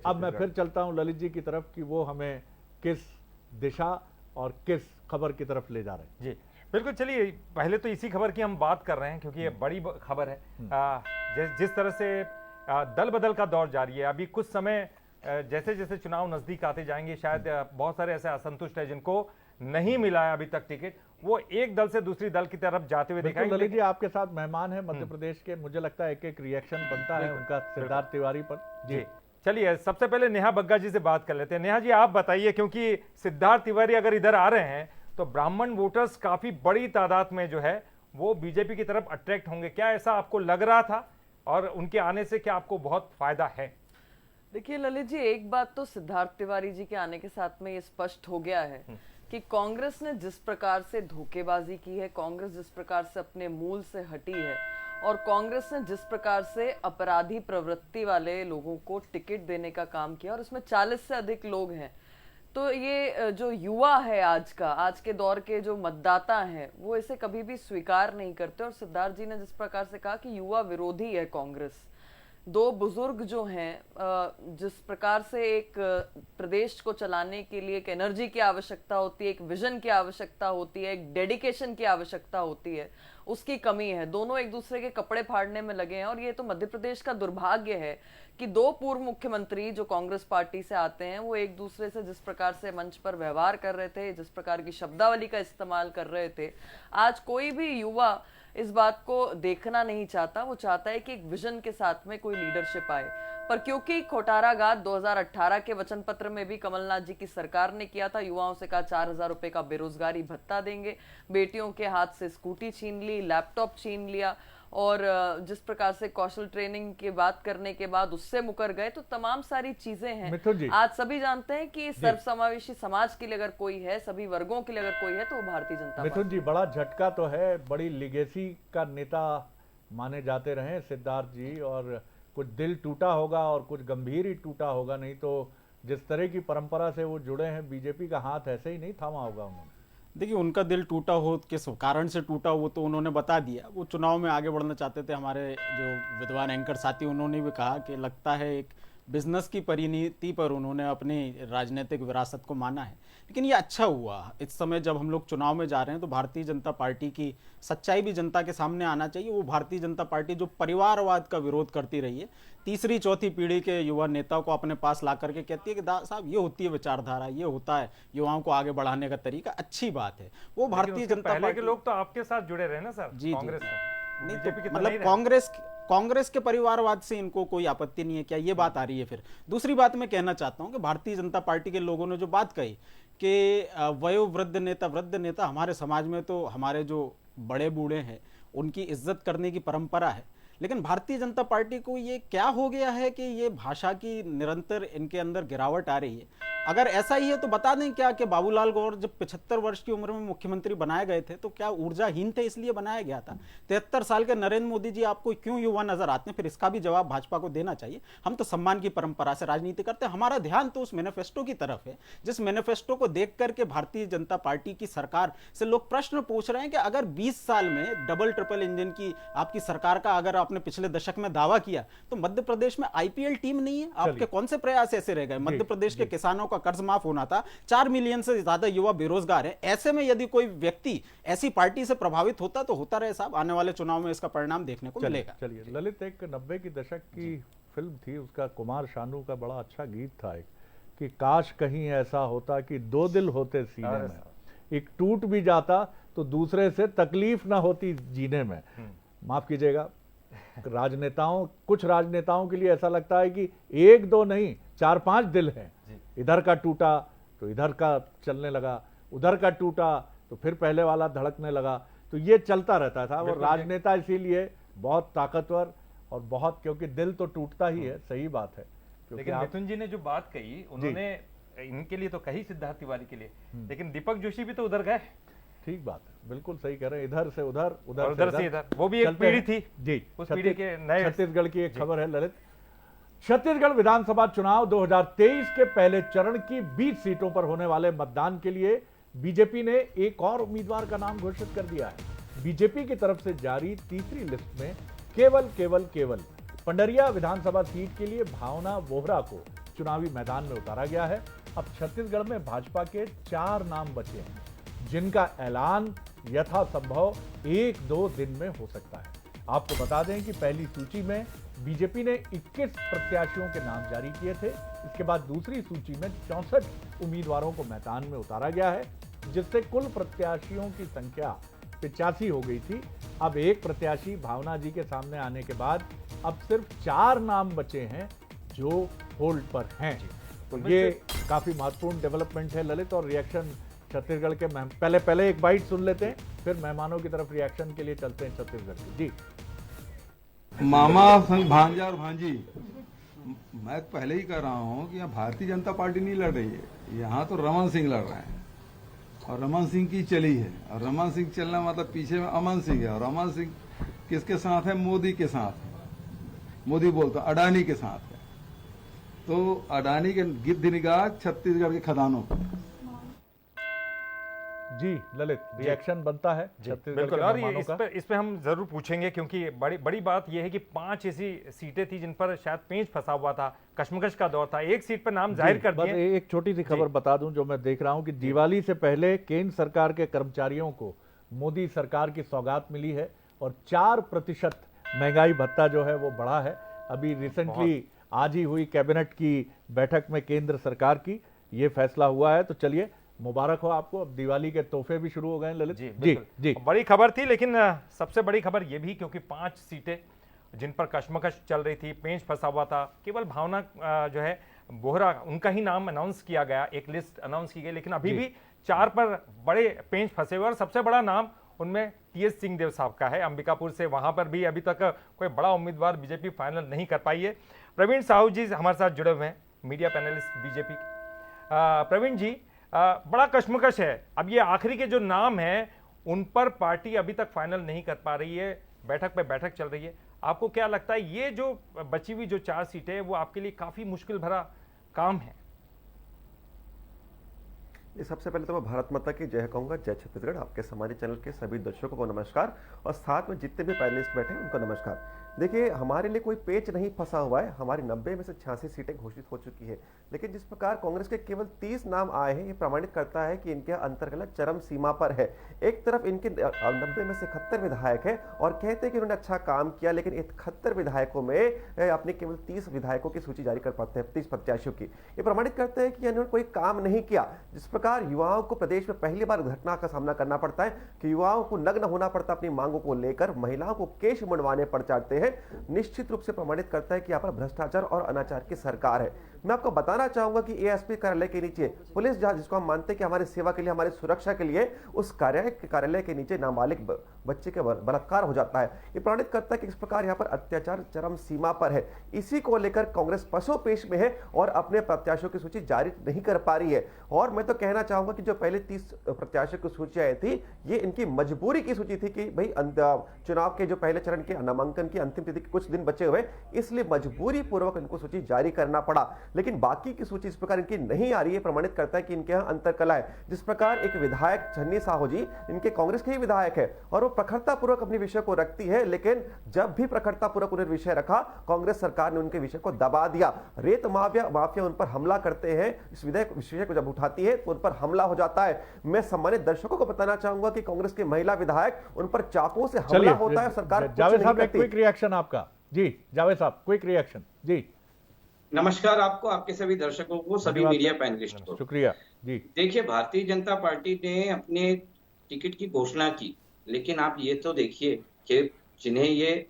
अब मैं फिर चलता हूं ललित जी की तरफ कि वो हमें किस दिशा और किस खबर की तरफ ले जा रहे हैं। जी बिल्कुल, चलिए पहले तो इसी खबर की हम बात कर रहे हैं क्योंकि ये बड़ी खबर है। जिस तरह से दल बदल का दौर जारी है, अभी कुछ समय जैसे जैसे चुनाव नजदीक आते जाएंगे, शायद बहुत सारे ऐसे असंतुष्ट है जिनको नहीं मिला है अभी तक टिकट, वो एक दल से दूसरी दल की तरफ जाते हुए दिखाएंगे। ललित जी आपके साथ मेहमान है मध्य प्रदेश के, मुझे लगता है एक एक रिएक्शन बनता है उनका सिद्धार्थ तिवारी पर। जी चलिए सबसे पहले नेहा बग्गा जी से बात कर लेते हैं। नेहा जी आप बताइए, क्योंकि सिद्धार्थ तिवारी अगर इधर आ रहे हैं तो ब्राह्मण वोटर्स काफी बड़ी तादाद में जो है वो बीजेपी की तरफ अट्रैक्ट होंगे, क्या ऐसा आपको लग रहा था और उनके आने से क्या आपको बहुत फायदा है? देखिए ललित जी, एक बात तो सिद्धार्थ तिवारी जी के आने के साथ में ये स्पष्ट हो गया है कि कांग्रेस ने जिस प्रकार से धोखेबाजी की है, कांग्रेस जिस प्रकार से अपने मूल से हटी है और कांग्रेस ने जिस प्रकार से अपराधी प्रवृत्ति वाले लोगों को टिकट देने का काम किया, और उसमें 40 से अधिक लोग हैं, तो ये जो युवा है आज के दौर के जो मतदाता हैं वो इसे कभी भी स्वीकार नहीं करते। और सिद्धार्थ जी ने जिस प्रकार से कहा कि युवा विरोधी है कांग्रेस, दो बुजुर्ग जो हैं जिस प्रकार से एक प्रदेश को चलाने के लिए एक एनर्जी की आवश्यकता होती है, एक विजन की आवश्यकता होती है, एक डेडिकेशन की आवश्यकता होती है, उसकी कमी है। दोनों एक दूसरे के कपड़े फाड़ने में लगे हैं। और ये तो मध्य प्रदेश का दुर्भाग्य है कि दो पूर्व मुख्यमंत्री जो कांग्रेस पार्टी से आते हैं वो एक दूसरे से जिस प्रकार से मंच पर व्यवहार कर रहे थे, जिस प्रकार की शब्दावली का इस्तेमाल कर रहे थे, आज कोई भी युवा इस बात को देखना नहीं चाहता। वो चाहता है कि एक विजन के साथ में कोई लीडरशिप आए। पर क्योंकि खोटाराघात 2018 के वचन पत्र में भी कमलनाथ जी की सरकार ने किया था, युवाओं से कहा 4,000 रुपए का बेरोजगारी भत्ता देंगे, बेटियों के हाथ से स्कूटी छीन ली, लैपटॉप छीन लिया, और जिस प्रकार से कौशल ट्रेनिंग की बात करने के बाद उससे मुकर गए। तो तमाम सारी चीजें हैं। आज सभी जानते हैं कि सर्वसमावेशी समाज के लिए अगर कोई है, सभी वर्गों के लिए अगर कोई है तो वो भारतीय जनता मिथुन जी, बड़ा झटका तो है, बड़ी लिगेसी का नेता माने जाते रहे सिद्धार्थ जी, और कुछ दिल टूटा होगा और कुछ गंभीर ही टूटा होगा, नहीं तो जिस तरह की परंपरा से वो जुड़े हैं, बीजेपी का हाथ ऐसे ही नहीं थामा होगा उन्होंने। देखिए, उनका दिल टूटा हो किस कारण से टूटा वो तो उन्होंने बता दिया। वो चुनाव में आगे बढ़ना चाहते थे। हमारे जो विद्वान एंकर साथी उन्होंने भी कहा कि लगता है एक बिजनेस की परिणति पर उन्होंने अपनी राजनीतिक विरासत को माना है। लेकिन ये अच्छा हुआ। इस समय जब हम लोग चुनाव में जा रहे हैं तो भारतीय जनता पार्टी की सच्चाई भी जनता के सामने आना चाहिए। वो भारतीय जनता पार्टी जो परिवारवाद का विरोध करती रही है, तीसरी चौथी पीढ़ी के युवा नेताओं को अपने पास ला करके कहती है कि साहब ये होती है विचारधारा, ये होता है युवाओं को आगे बढ़ाने का तरीका, अच्छी बात है। वो भारतीय जनता पार्टी के लोग तो आपके साथ जुड़े रहे ना सर। जी, कांग्रेस नहीं तो मतलब कांग्रेस के परिवारवाद से इनको कोई आपत्ति नहीं है क्या, ये बात आ रही है। फिर दूसरी बात मैं कहना चाहता हूं कि भारतीय जनता पार्टी के लोगों ने जो बात कही कि वयोवृद्ध नेता हमारे समाज में तो हमारे जो बड़े बूढ़े हैं उनकी इज्जत करने की परंपरा है, लेकिन भारतीय जनता पार्टी को ये क्या हो गया है कि ये भाषा की निरंतर इनके अंदर गिरावट आ रही है। अगर ऐसा ही है तो बता दें क्या कि बाबूलाल गौर जब 75 वर्ष की उम्र में मुख्यमंत्री बनाए गए थे तो क्या ऊर्जाहीन थे इसलिए बनाया गया था? 73 साल के नरेंद्र मोदी जी आपको क्यों युवा नजर आते हैं? फिर इसका भी जवाब भाजपा को देना चाहिए। हम तो सम्मान की परंपरा से राजनीति करते हैं। हमारा ध्यान तो उस मैनिफेस्टो की तरफ है जिस मैनिफेस्टो को देख करके भारतीय जनता पार्टी की सरकार से लोग प्रश्न पूछ रहे हैं कि अगर 20 साल में डबल ट्रिपल इंजन की आपकी सरकार का अगर आपने पिछले दशक में दावा किया तो मध्य प्रदेश में आईपीएल टीम नहीं है, आपके कौन से प्रयास ऐसे रह गए? मध्य प्रदेश के किसानों का कर्ज माफ होना था, 4 मिलियन से ज्यादा युवा बेरोजगार हैं। ऐसे में यदि कोई व्यक्ति ऐसी पार्टी से प्रभावित होता तो होता रहे साहब, आने वाले चुनाव में इसका परिणाम देखने को मिलेगा। चलिए ललित, एक 90 की दशक की फिल्म थी, उसका कुमार शानू का बड़ा अच्छा गीत था एक, कि काश कहीं ऐसा होता कि 2 दिल होते सीने में, एक टूट भी जाता तो दूसरे से तकलीफ ना होती जीने में। माफ कीजिएगा, कुछ राजनेताओं के लिए ऐसा लगता है कि 1-2 नहीं 4-5 दिल हैं। इधर का टूटा तो इधर का चलने लगा, उधर का टूटा तो फिर पहले वाला धड़कने लगा, तो ये चलता रहता था। और राजनेता इसीलिए बहुत ताकतवर और बहुत, क्योंकि दिल तो टूटता ही है, सही बात है। लेकिन मिथुन जी ने जो बात कही, उन्होंने इनके लिए तो कही सिद्धार्थ तिवारी के लिए, लेकिन दीपक जोशी भी तो उधर गए। ठीक बात है, बिल्कुल सही कह रहे हैं, इधर से उधर, उधर से इधर, वो भी एक पीढ़ी थी जी। उस पीढ़ी के नए। छत्तीसगढ़ की एक खबर है ललित, छत्तीसगढ़ विधानसभा चुनाव 2023 के पहले चरण की 20 सीटों पर होने वाले मतदान के लिए बीजेपी ने एक और उम्मीदवार का नाम घोषित कर दिया है। बीजेपी की तरफ से जारी तीसरी लिस्ट में केवल पंडरिया विधानसभा सीट के लिए भावना बोहरा को चुनावी मैदान में उतारा गया है। अब छत्तीसगढ़ में भाजपा के 4 नाम बचे हैं जिनका ऐलान यथासंभव 1-2 दिन में हो सकता है। आपको बता दें कि पहली सूची में बीजेपी ने 21 प्रत्याशियों के नाम जारी किए थे। इसके बाद दूसरी सूची में 64 उम्मीदवारों को मैदान में उतारा गया है, जिससे कुल प्रत्याशियों की संख्या 85 हो गई थी। अब एक प्रत्याशी भावना जी के सामने आने के बाद अब सिर्फ 4 नाम बचे हैं जो होल्ड पर हैं। तो ये काफी महत्वपूर्ण डेवलपमेंट है ललित। और रिएक्शन छत्तीसगढ़ के पहले एक बाइट सुन लेते हैं, फिर मेहमानों की तरफ रिएक्शन के लिए चलते हैं छत्तीसगढ़ की। जी मामा संग भांजा और भांजी, मैं पहले ही कह रहा हूं कि यहाँ भारतीय जनता पार्टी नहीं लड़ रही है, यहाँ तो रमन सिंह लड़ रहे हैं और रमन सिंह की चली है। और रमन सिंह चलना मतलब पीछे में अमन सिंह है, और अमन सिंह किसके साथ है? मोदी के साथ है। मोदी बोलता अडानी के साथ है। तो अडानी के गिद्ध निगाह छत्तीसगढ़ के खदानों पर। जी ललित, रिएक्शन बनता है छत्तीसगढ़ बिल्कुल, के और मेहमानों इस पे हम जरूर पूछेंगे, क्योंकि बड़ी बात यह है कि 5 ऐसी सीटें थी जिन पर शायद पेंच फंसा हुआ था, कश्मकश का दौर था। एक सीट पर नाम जाहिर कर बस दिए। एक छोटी सी खबर बता दूं जो मैं देख रहा हूं कि दिवाली से पहले केंद्र सरकार के कर्मचारियों को मोदी सरकार की सौगात मिली है और 4% महंगाई भत्ता जो है वो बढ़ा है। अभी रिसेंटली आज ही हुई कैबिनेट की बैठक में केंद्र सरकार की ये फैसला हुआ है। तो चलिए, मुबारक हो आपको, अब दिवाली के तोहफे भी शुरू हो गए हैं ललित जी। जी बड़ी खबर थी, लेकिन सबसे बड़ी खबर यह भी, क्योंकि 5 सीटें जिन पर कश्मकश चल रही थी, पेंच फंसा हुआ था, केवल भावना जो है बोहरा, उनका ही नाम अनाउंस किया गया, एक लिस्ट अनाउंस की गई, लेकिन अभी भी 4 पर बड़े पेंच फंसे हुए और सबसे बड़ा नाम उनमें टीएस सिंहदेव साहब का है अंबिकापुर से। वहां पर भी अभी तक कोई बड़ा उम्मीदवार बीजेपी फाइनल नहीं कर पाई है। प्रवीण साहू जी हमारे साथ जुड़े हुए हैं, मीडिया पैनलिस्ट बीजेपी। प्रवीण जी, बड़ा कश्मकश है, अब ये आखिरी के जो नाम हैं उन पर पार्टी अभी तक फाइनल नहीं कर पा रही है, बैठक पे बैठक चल रही है। आपको क्या लगता है ये जो बची हुई जो 4 सीटें वो आपके लिए काफी मुश्किल भरा काम है? ये सबसे पहले तो मैं भारत माता की जय कहूंगा, जय छत्तीसगढ़। आपके समाचार चैनल के सभी दर्शकों को नमस्कार और साथ में जितने भी पैनलिस्ट बैठे हैं उनको नमस्कार। देखिए, हमारे लिए कोई पेच नहीं फंसा हुआ है, हमारी 90 में से 86 सीटें घोषित हो चुकी है, लेकिन जिस प्रकार कांग्रेस के केवल 30 नाम आए हैं, ये प्रमाणित करता है कि इनके अंतर्कलह चरम सीमा पर है। एक तरफ इनके 90 में से 71 विधायक है और कहते हैं कि उन्होंने अच्छा काम किया, लेकिन 71 विधायकों में अपने केवल 30 विधायकों की सूची जारी कर पाते हैं, 30 प्रत्याशियों की। ये प्रमाणित करते हैं कि इन्होंने कोई काम नहीं किया। जिस प्रकार युवाओं को प्रदेश में पहली बार घटना का सामना करना पड़ता है कि युवाओं को नग्न होना पड़ता अपनी मांगों को लेकर, महिलाओं को केश मुंडवाने पड़ जाते हैं, निश्चित रूप से प्रमाणित करता है कि यहाँ पर भ्रष्टाचार और अनाचार की सरकार है। मैं आपको बताना चाहूंगा कि एएसपी कार्यालय के नीचे पुलिस जहाज, जिसको हम मानते हैं कि हमारी सेवा के लिए, हमारी सुरक्षा के लिए, उस कार्यालय के नीचे नाबालिग बच्चे के बलात्कार हो जाता है। ये प्रमाणित करता है कि इस प्रकार यहाँ पर अत्याचार चरम सीमा पर है। इसी को लेकर कांग्रेस पसोपेश में है और अपने प्रत्याशियों की सूची जारी नहीं कर पा रही है। और मैं तो कहना चाहूंगा कि जो पहले 30 प्रत्याशियों की सूची आई थी, ये इनकी मजबूरी की सूची थी कि भाई चुनाव के जो पहले चरण के नामांकन की अंतिम तिथि के कुछ दिन बचे हुए, इसलिए मजबूरी पूर्वक इनको सूची जारी करना पड़ा। लेकिन बाकी की सूची इस प्रकार इनकी नहीं आ रही है, प्रमाणित करता है कि इनके यहाँ अंतरकला है। जिस प्रकार एक विधायक छन्नी साहू जी, इनके कांग्रेस के ही विधायक है और वो प्रखरता पूर्वक अपने विषय को रखती है, लेकिन जब भी प्रखरता पूर्वक उन्हें विषय रखा, कांग्रेस सरकार ने उनके विषय को दबा दिया। रेत माफिया उन पर हमला करते हैं, इस विषय को जब उठाती है तो उन पर हमला हो जाता है। मैं सम्मानित दर्शकों को बताना चाहूंगा कि कांग्रेस के महिला विधायक, उन पर चाकू से हमला होता है, सरकार जावेद साहब, एक क्विक रिएक्शन आपका। जी जावेद साहब, क्विक रिएक्शन। जी नमस्कार आपको, आपके सभी दर्शकों को, सभी मीडिया पैनलिस्ट को शुक्रिया जी। देखिए, भारतीय जनता पार्टी ने अपने टिकट की घोषणा की, लेकिन आप ये तो देखिए कि जिन्हें ये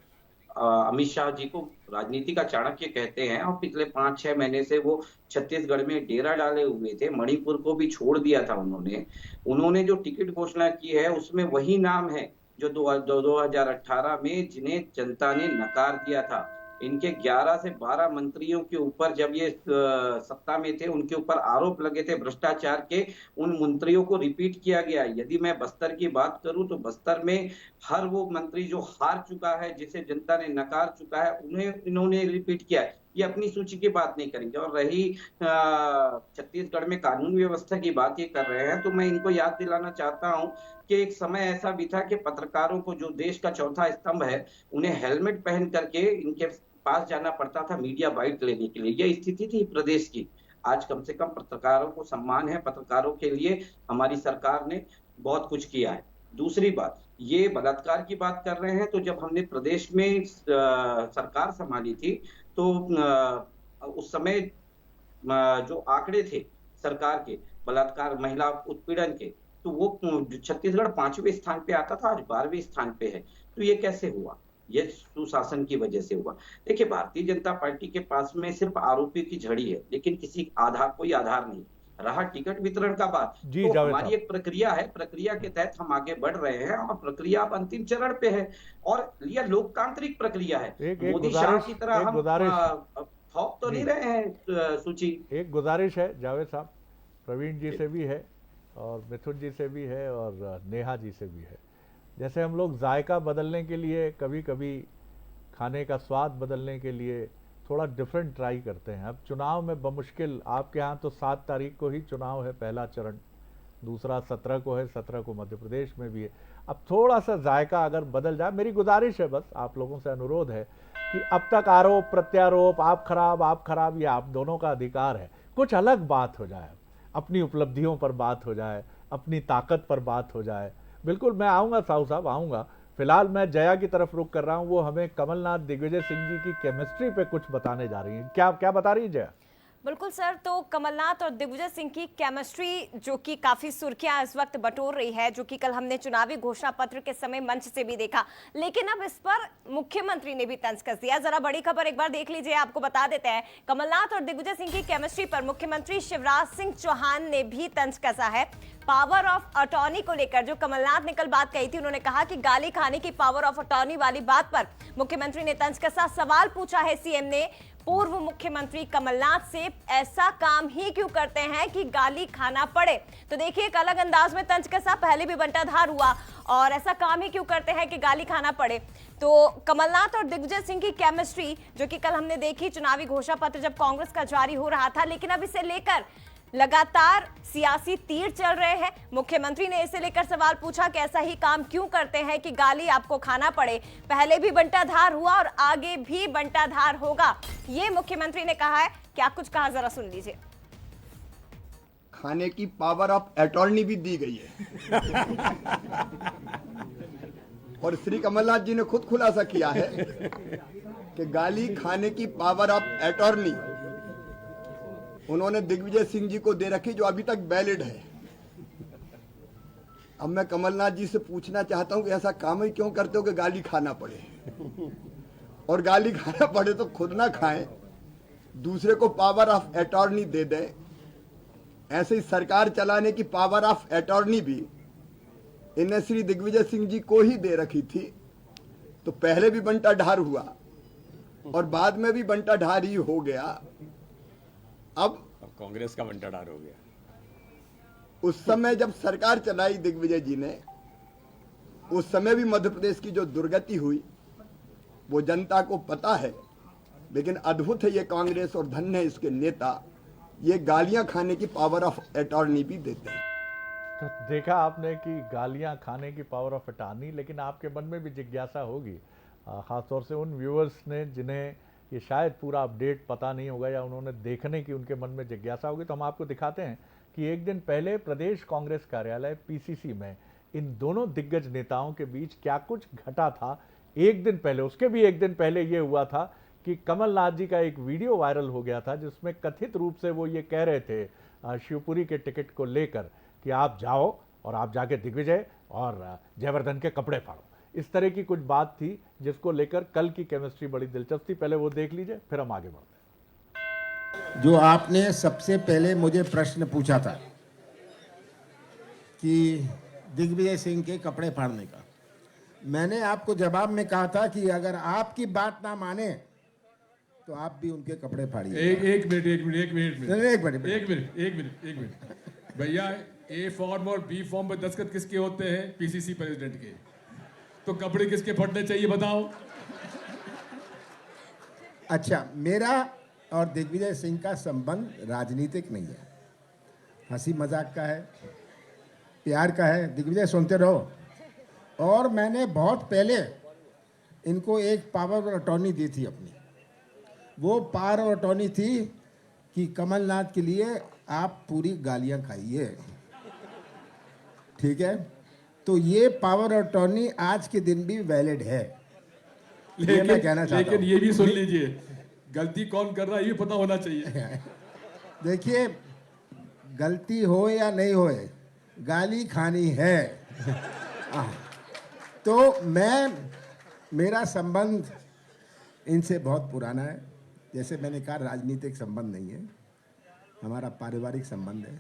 अमित शाह जी को राजनीति का चाणक्य कहते हैं और पिछले 5-6 महीने से वो छत्तीसगढ़ में डेरा डाले हुए थे, मणिपुर को भी छोड़ दिया था उन्होंने जो टिकट घोषणा की है उसमें वही नाम है जो 2018 में जिन्हें जनता ने नकार दिया था। इनके 11 से 12 मंत्रियों के ऊपर जब ये सत्ता में थे, उनके ऊपर आरोप लगे थे भ्रष्टाचार के, उन मंत्रियों को रिपीट किया गया। यदि मैं बस्तर की बात करूं तो बस्तर में हर वो मंत्री जो हार चुका है, जिसे जनता ने नकार चुका है, उन्हें इन्होंने रिपीट किया। ये अपनी सूची की बात नहीं करेंगे। और रही छत्तीसगढ़ में कानून व्यवस्था की बात ये कर रहे हैं, तो मैं इनको याद दिलाना चाहता हूं कि एक समय ऐसा भी था कि पत्रकारों को, जो देश का चौथा स्तंभ है, उन्हें हेलमेट पहन करके इनके पास जाना पड़ता था मीडिया बाइट लेने के लिए। यह स्थिति थी प्रदेश की। आज कम से कम पत्रकारों को सम्मान है, पत्रकारों के लिए हमारी सरकार ने बहुत कुछ किया है। दूसरी बात, ये बलात्कार की बात कर रहे हैं, तो जब हमने प्रदेश में सरकार संभाली थी तो उस समय जो आंकड़े थे सरकार के बलात्कार, महिला उत्पीड़न के, तो वो छत्तीसगढ़ 5वें स्थान पे आता था, आज 12वें स्थान पे है। तो ये कैसे हुआ? ये सुशासन की वजह से हुआ। देखिए, भारतीय जनता पार्टी के पास में सिर्फ आरोपी की झड़ी है, लेकिन कोई आधार नहीं। रहा टिकट वितरण का बात, तो हमारी एक प्रक्रिया है, प्रक्रिया के तहत हम आगे बढ़ रहे हैं और प्रक्रिया अब अंतिम चरण पे है और यह लोकतांत्रिक प्रक्रिया है। मोदी शाह की तरह हम थोप तो नहीं रहे हैं सूची। एक गुजारिश है जावेद साहब, प्रवीण जी से भी है और मिथुन जी से भी है और नेहा जी से भी है। जैसे हम लोग जायका बदलने के लिए, कभी कभी खाने का स्वाद बदलने के लिए थोड़ा डिफरेंट ट्राई करते हैं। अब चुनाव में बमुश्किल आपके यहाँ तो 7 तारीख को ही चुनाव है, पहला चरण, दूसरा 17 को है, 17 को मध्य प्रदेश में भी है। अब थोड़ा सा जायका अगर बदल जाए, मेरी गुजारिश है, बस आप लोगों से अनुरोध है कि अब तक आरोप प्रत्यारोप, आप खराब, ये आप दोनों का अधिकार है, कुछ अलग बात हो जाए, अपनी उपलब्धियों पर बात हो जाए, अपनी ताकत पर बात हो जाए। बिल्कुल मैं आऊँगा साहू साहब, आऊँगा। फिलहाल मैं जया की तरफ रुख कर रहा हूँ, वो हमें कमलनाथ दिग्विजय सिंह जी की केमिस्ट्री पे कुछ बताने जा रही हैं। क्या बता रही है जया? बिल्कुल सर, तो कमलनाथ और दिग्विजय सिंह की केमिस्ट्री जो कि काफी सुर्खियां इस वक्त बटोर रही है, जो कि कल हमने चुनावी घोषणा पत्र के समय मंच से भी देखा, लेकिन अब इस पर मुख्यमंत्री ने भी तंज कस दिया। जरा बड़ी खबर एक बार देख लीजिए, आपको बता देते हैं। कमलनाथ और दिग्विजय सिंह की केमिस्ट्री पर मुख्यमंत्री शिवराज सिंह चौहान ने भी तंज कसा है। पावर ऑफ अटॉर्नी को लेकर जो कमलनाथ ने कल बात कही थी, उन्होंने कहा कि गाली खाने की पावर ऑफ अटॉर्नी वाली बात पर मुख्यमंत्री ने तंज कसा। सवाल पूछा है सीएम ने पूर्व मुख्यमंत्री कमलनाथ से, ऐसा काम ही क्यों करते हैं कि गाली खाना पड़े? तो देखिए एक अलग अंदाज में तंज कसा, पहले भी बंटाधार हुआ, और ऐसा काम ही क्यों करते हैं कि गाली खाना पड़े। तो कमलनाथ और दिग्विजय सिंह की केमिस्ट्री जो कि कल हमने देखी चुनावी घोषणा पत्र जब कांग्रेस का जारी हो रहा था, लेकिन अब इसे लेकर लगातार सियासी तीर चल रहे हैं। मुख्यमंत्री ने इसे लेकर सवाल पूछा कि ऐसा ही काम क्यों करते हैं कि गाली आपको खाना पड़े। पहले भी बंटाधार हुआ और आगे भी बंटाधार होगा, ये मुख्यमंत्री ने कहा है। क्या कुछ कहा, जरा सुन लीजिए। खाने की पावर ऑफ अटॉर्नी भी दी गई है और श्री कमलनाथ जी ने खुद खुलासा किया है कि गाली खाने की पावर ऑफ अटॉर्नी उन्होंने दिग्विजय सिंह जी को दे रखी, जो अभी तक वैलिड है। अब मैं कमलनाथ जी से पूछना चाहता हूं कि ऐसा काम ही क्यों करते हो कि गाली खाना पड़े, और गाली खाना पड़े तो खुद ना खाएं, दूसरे को पावर ऑफ अटॉर्नी दे दें। ऐसे ही सरकार चलाने की पावर ऑफ अटॉर्नी भी इन्हें श्री दिग्विजय सिंह जी को ही दे रखी थी। तो पहले भी बंटाढार हुआ और बाद में भी बंटाढार ही हो गया। अब कांग्रेस का बंटाढार हो गया। उस समय जब सरकार चलाई दिग्विजय जी ने, उस समय भी मध्य प्रदेश की जो दुर्गति हुई वो जनता को पता है। लेकिन अद्भुत है ये कांग्रेस और धन्य है इसके नेता, ये गालियां खाने की पावर ऑफ अटॉर्नी भी देते हैं। तो देखा आपने कि गालियां खाने की पावर ऑफ अटॉर्नी, लेकिन आपके मन में भी जिज्ञासा होगी, खासतौर से उन व्यूअर्स ने जिन्हें ये शायद पूरा अपडेट पता नहीं होगा या उन्होंने देखने की उनके मन में जिज्ञासा होगी। तो हम आपको दिखाते हैं कि एक दिन पहले प्रदेश कांग्रेस कार्यालय पीसीसी में इन दोनों दिग्गज नेताओं के बीच क्या कुछ घटा था। एक दिन पहले, उसके भी एक दिन पहले ये हुआ था कि कमलनाथ जी का एक वीडियो वायरल हो गया था जिसमें कथित रूप से वो ये कह रहे थे शिवपुरी के टिकट को लेकर कि आप जाओ और आप जाके दिग्विजय और जयवर्धन के कपड़े फाड़ो। इस तरह की कुछ बात थी जिसको लेकर कल की केमिस्ट्री बड़ी दिलचस्प थी। पहले वो देख लीजिए, फिर हम आगे बढ़ते हैं। जो आपने सबसे पहले मुझे प्रश्न पूछा था कि दिग्विजय सिंह के कपड़े फाड़ने का, मैंने आपको जवाब में कहा था कि अगर आपकी बात ना माने तो आप भी उनके कपड़े फाड़िए। एक मिनट भैया, ए फॉर्म और बी फॉर्म पर दस्तखत किसके होते हैं? पीसीसी प्रेसिडेंट के। तो कपड़े किसके फटने चाहिए बताओ? अच्छा, मेरा और दिग्विजय सिंह का संबंध राजनीतिक नहीं है, हंसी मजाक का है, प्यार का है। दिग्विजय सुनते रहो। और मैंने बहुत पहले इनको एक पावर ऑफ अटॉर्नी दी थी अपनी। वो पावर ऑफ अटॉर्नी थी कि कमलनाथ के लिए आप पूरी गालियां खाइए, ठीक है? तो ये पावर ऑफ अटॉर्नी आज के दिन भी वैलिड है। लेकिन ये भी सुन लीजिए, गलती कौन कर रहा है ये पता होना चाहिए। देखिए, गलती हो या नहीं हो, गाली खानी है। तो मेरा संबंध इनसे बहुत पुराना है। जैसे मैंने कहा, राजनीतिक संबंध नहीं है, हमारा पारिवारिक संबंध है।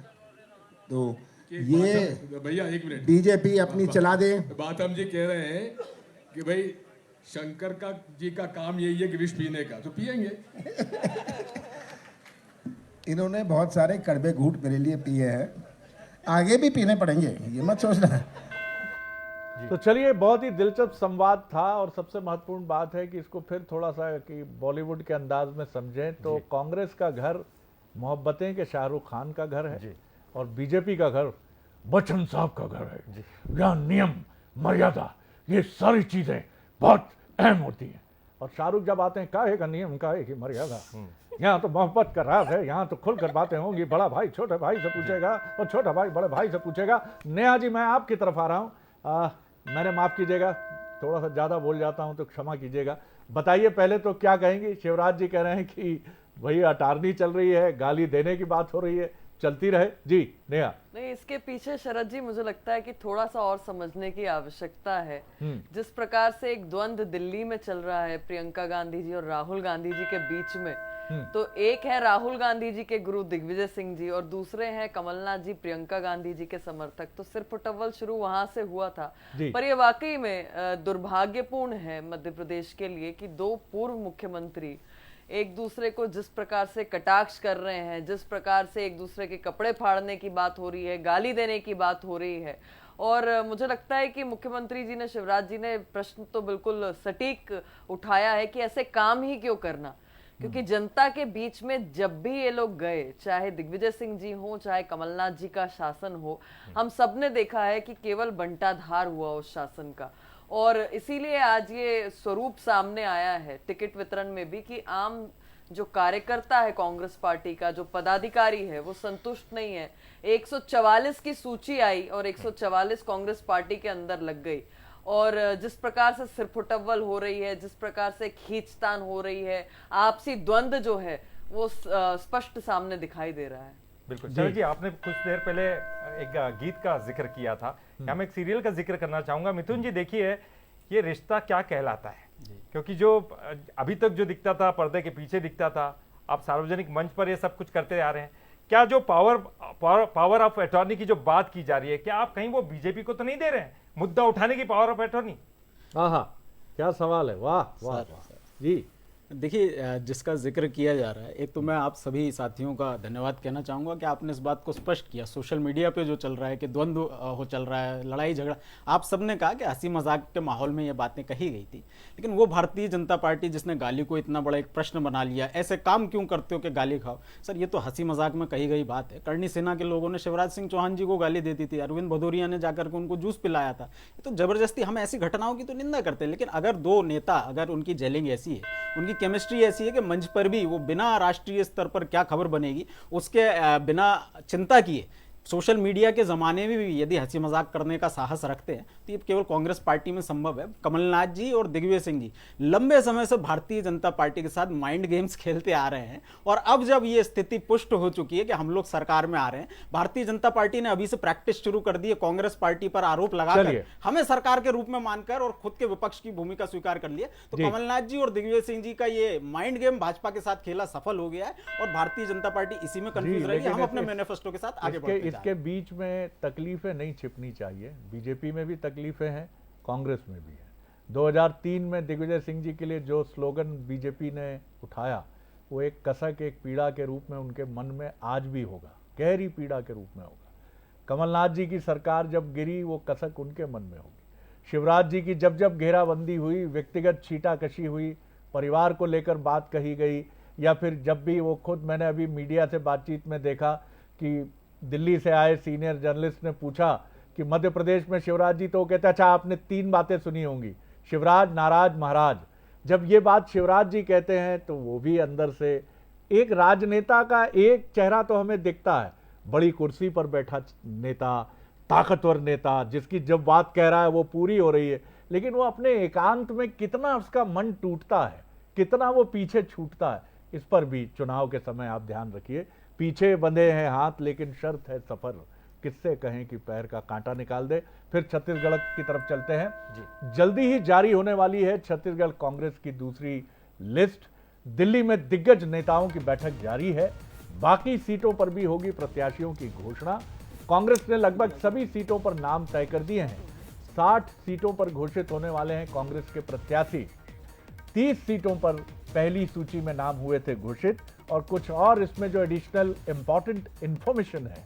तो ये भैया एक मिनट, बीजेपी अपनी चला दे। बात हम ये कह रहे हैं कि भाई शंकर का जी का काम यही है कि विष पीने का, तो पिएंगे। इन्होंने बहुत सारे कड़वे घूंट मेरे लिए पिए हैं, आगे भी पीने पड़ेंगे, ये मत सोचना। तो चलिए, बहुत ही दिलचस्प संवाद था और सबसे महत्वपूर्ण बात है कि इसको फिर थोड़ा सा कि बॉलीवुड के अंदाज में समझें तो कांग्रेस का घर मोहब्बतें के शाहरुख खान का घर है और बीजेपी का घर बच्चन साहब का घर है। यहाँ नियम, मर्यादा, ये सारी चीजें बहुत अहम होती हैं। और शाहरुख जब आते हैं, काहे का नियम, काहे की मर्यादा, यहाँ तो मोहब्बत का राज है, यहाँ तो खुलकर बातें होंगी, बड़ा भाई छोटे भाई से पूछेगा और छोटा भाई बड़े भाई से पूछेगा। नेहा जी, मैं आपकी तरफ आ रहा हूँ, मैंने माफ कीजिएगा, थोड़ा सा ज्यादा बोल जाता हूँ तो क्षमा कीजिएगा। बताइए पहले तो क्या कहेंगी? शिवराज जी कह रहे हैं कि भाई अटारनी चल रही है, गाली देने की बात हो रही है, चलती रहे। जी नेहा। नहीं, इसके पीछे शरद जी मुझे लगता है कि थोड़ा सा और समझने की आवश्यकता है। जिस प्रकार से एक द्वंद्व दिल्ली में चल रहा है प्रियंका गांधी जी और राहुल गांधी जी के बीच में, तो एक है राहुल गांधी जी के गुरु दिग्विजय सिंह जी और दूसरे हैं कमलनाथ जी प्रियंका गांधी जी के समर्थक। तो सिर्फ टव्वल शुरू वहां से हुआ था। पर ये वाकई में दुर्भाग्यपूर्ण है मध्य प्रदेश के लिए कि दो पूर्व मुख्यमंत्री एक दूसरे को जिस प्रकार से कटाक्ष कर रहे हैं, जिस प्रकार से एक दूसरे के कपड़े फाड़ने की बात हो रही है, गाली देने की बात हो रही है। और मुझे लगता है कि मुख्यमंत्री जी ने, शिवराज जी ने प्रश्न तो बिल्कुल सटीक उठाया है कि ऐसे काम ही क्यों करना, क्योंकि जनता के बीच में जब भी ये लोग गए, चाहे दिग्विजय सिंह जी हो, चाहे कमलनाथ जी का शासन हो, हम सब ने देखा है कि केवल बंटाधार हुआ उस शासन का। और इसीलिए आज ये स्वरूप सामने आया है टिकट वितरण में भी कि आम जो कार्यकर्ता है कांग्रेस पार्टी का, जो पदाधिकारी है, वो संतुष्ट नहीं है। 144 की सूची आई और 144 कांग्रेस पार्टी के अंदर लग गई। और जिस प्रकार से सिरफुटव्वल हो रही है, जिस प्रकार से खींचतान हो रही है, आपसी द्वंद्व जो है वो स्पष्ट सामने दिखाई दे रहा है। बिल्कुल। चलो जी, आपने कुछ देर पहले एक गीत का जिक्र किया था, मैं एक सीरियल का जिक्र करना चाहूंगा। मिथुन जी, देखिए ये रिश्ता क्या कहलाता है, क्योंकि जो अभी तक जो दिखता था पर्दे के पीछे दिखता था, आप सार्वजनिक मंच पर ये सब कुछ करते आ रहे हैं। क्या जो पावर ऑफ अटॉर्नी की जो बात की जा रही है, क्या आप कहीं वो बीजेपी को तो नहीं दे रहे हैं मुद्दा उठाने की पावर ऑफ अटॉर्नी? हाँ, क्या सवाल है, वाह वाह जी। देखिए, जिसका जिक्र किया जा रहा है, एक तो मैं आप सभी साथियों का धन्यवाद कहना चाहूँगा कि आपने इस बात को स्पष्ट किया। सोशल मीडिया पे जो चल रहा है कि द्वंद्व हो चल रहा है, लड़ाई झगड़ा, आप सबने कहा कि हंसी मजाक के माहौल में ये बातें कही गई थी, लेकिन वो भारतीय जनता पार्टी जिसने गाली को इतना बड़ा एक प्रश्न बना लिया, ऐसे काम क्यों करते हो कि गाली खाओ? सर, ये तो हंसी मजाक में कही गई बात है। करनी सेना के लोगों ने शिवराज सिंह चौहान जी को गाली दे दी थी, अरविंद भदौरिया ने जाकर के उनको जूस पिलाया था। ये तो जबरदस्ती, हम ऐसी घटनाओं की तो निंदा करते हैं, लेकिन अगर दो नेता, अगर उनकी जेलिंग ऐसी है, उनकी केमिस्ट्री ऐसी है कि मंच पर भी वो बिना राष्ट्रीय स्तर पर क्या खबर बनेगी उसके बिना चिंता किए सोशल मीडिया के जमाने में भी यदि हंसी मजाक करने का साहस रखते हैं, तो ये केवल कांग्रेस पार्टी में संभव है। कमलनाथ जी और दिग्विजय सिंह जी लंबे समय से भारतीय जनता पार्टी के साथ माइंड गेम्स खेलते आ रहे हैं, और अब जब ये स्थिति पुष्ट हो चुकी है कि हम लोग सरकार में आ रहे हैं, भारतीय जनता पार्टी ने अभी से प्रैक्टिस शुरू कर दी है कांग्रेस पार्टी पर आरोप लगाकर हमें सरकार के रूप में मानकर और खुद के विपक्ष की भूमिका स्वीकार कर लिया। तो कमलनाथ जी और दिग्विजय सिंह जी का ये माइंड गेम भाजपा के साथ खेला सफल हो गया है, और भारतीय जनता पार्टी इसी में कंफ्यूज रही है। हम अपने मैनिफेस्टो के साथ आगे बढ़ते हैं। इसके बीच में तकलीफें नहीं छिपनी चाहिए। बीजेपी में भी तकलीफें हैं, कांग्रेस में भी है। 2003 में दिग्विजय सिंह जी के लिए जो स्लोगन बीजेपी ने उठाया, वो एक कसक, एक पीड़ा के रूप में उनके मन में आज भी होगा, गहरी पीड़ा के रूप में होगा। कमलनाथ जी की सरकार जब गिरी, वो कसक उनके मन में होगी। शिवराज जी की जब जब घेराबंदी हुई, व्यक्तिगत छीटाकशी हुई, परिवार को लेकर बात कही गई, या फिर जब भी वो खुद, मैंने अभी मीडिया से बातचीत में देखा कि दिल्ली से आए सीनियर जर्नलिस्ट ने पूछा कि मध्य प्रदेश में शिवराज जी, तो कहते अच्छा आपने 3 बातें सुनी होंगी, शिवराज, नाराज, महाराज। जब ये बात शिवराज जी कहते हैं तो वो भी अंदर से एक राजनेता का एक चेहरा तो हमें दिखता है, बड़ी कुर्सी पर बैठा नेता, ताकतवर नेता, जिसकी जब बात कह रहा है वो पूरी हो रही है, लेकिन वो अपने एकांत में कितना उसका मन टूटता है, कितना वो पीछे छूटता है, इस पर भी चुनाव के समय आप ध्यान रखिए। पीछे बंधे हैं हाथ, लेकिन शर्त है सफर, किससे कहें कि पैर का कांटा निकाल दे। फिर छत्तीसगढ़ की तरफ चलते हैं। जल्दी ही जारी होने वाली है छत्तीसगढ़ कांग्रेस की दूसरी लिस्ट। दिल्ली में दिग्गज नेताओं की बैठक जारी है, बाकी सीटों पर भी होगी प्रत्याशियों की घोषणा। कांग्रेस ने लगभग सभी सीटों पर नाम तय कर दिए हैं। 60 सीटों पर घोषित होने वाले हैं कांग्रेस के प्रत्याशी। 30 सीटों पर पहली सूची में नाम हुए थे घोषित, और कुछ और इसमें जो एडिशनल इंपॉर्टेंट इंफॉर्मेशन है,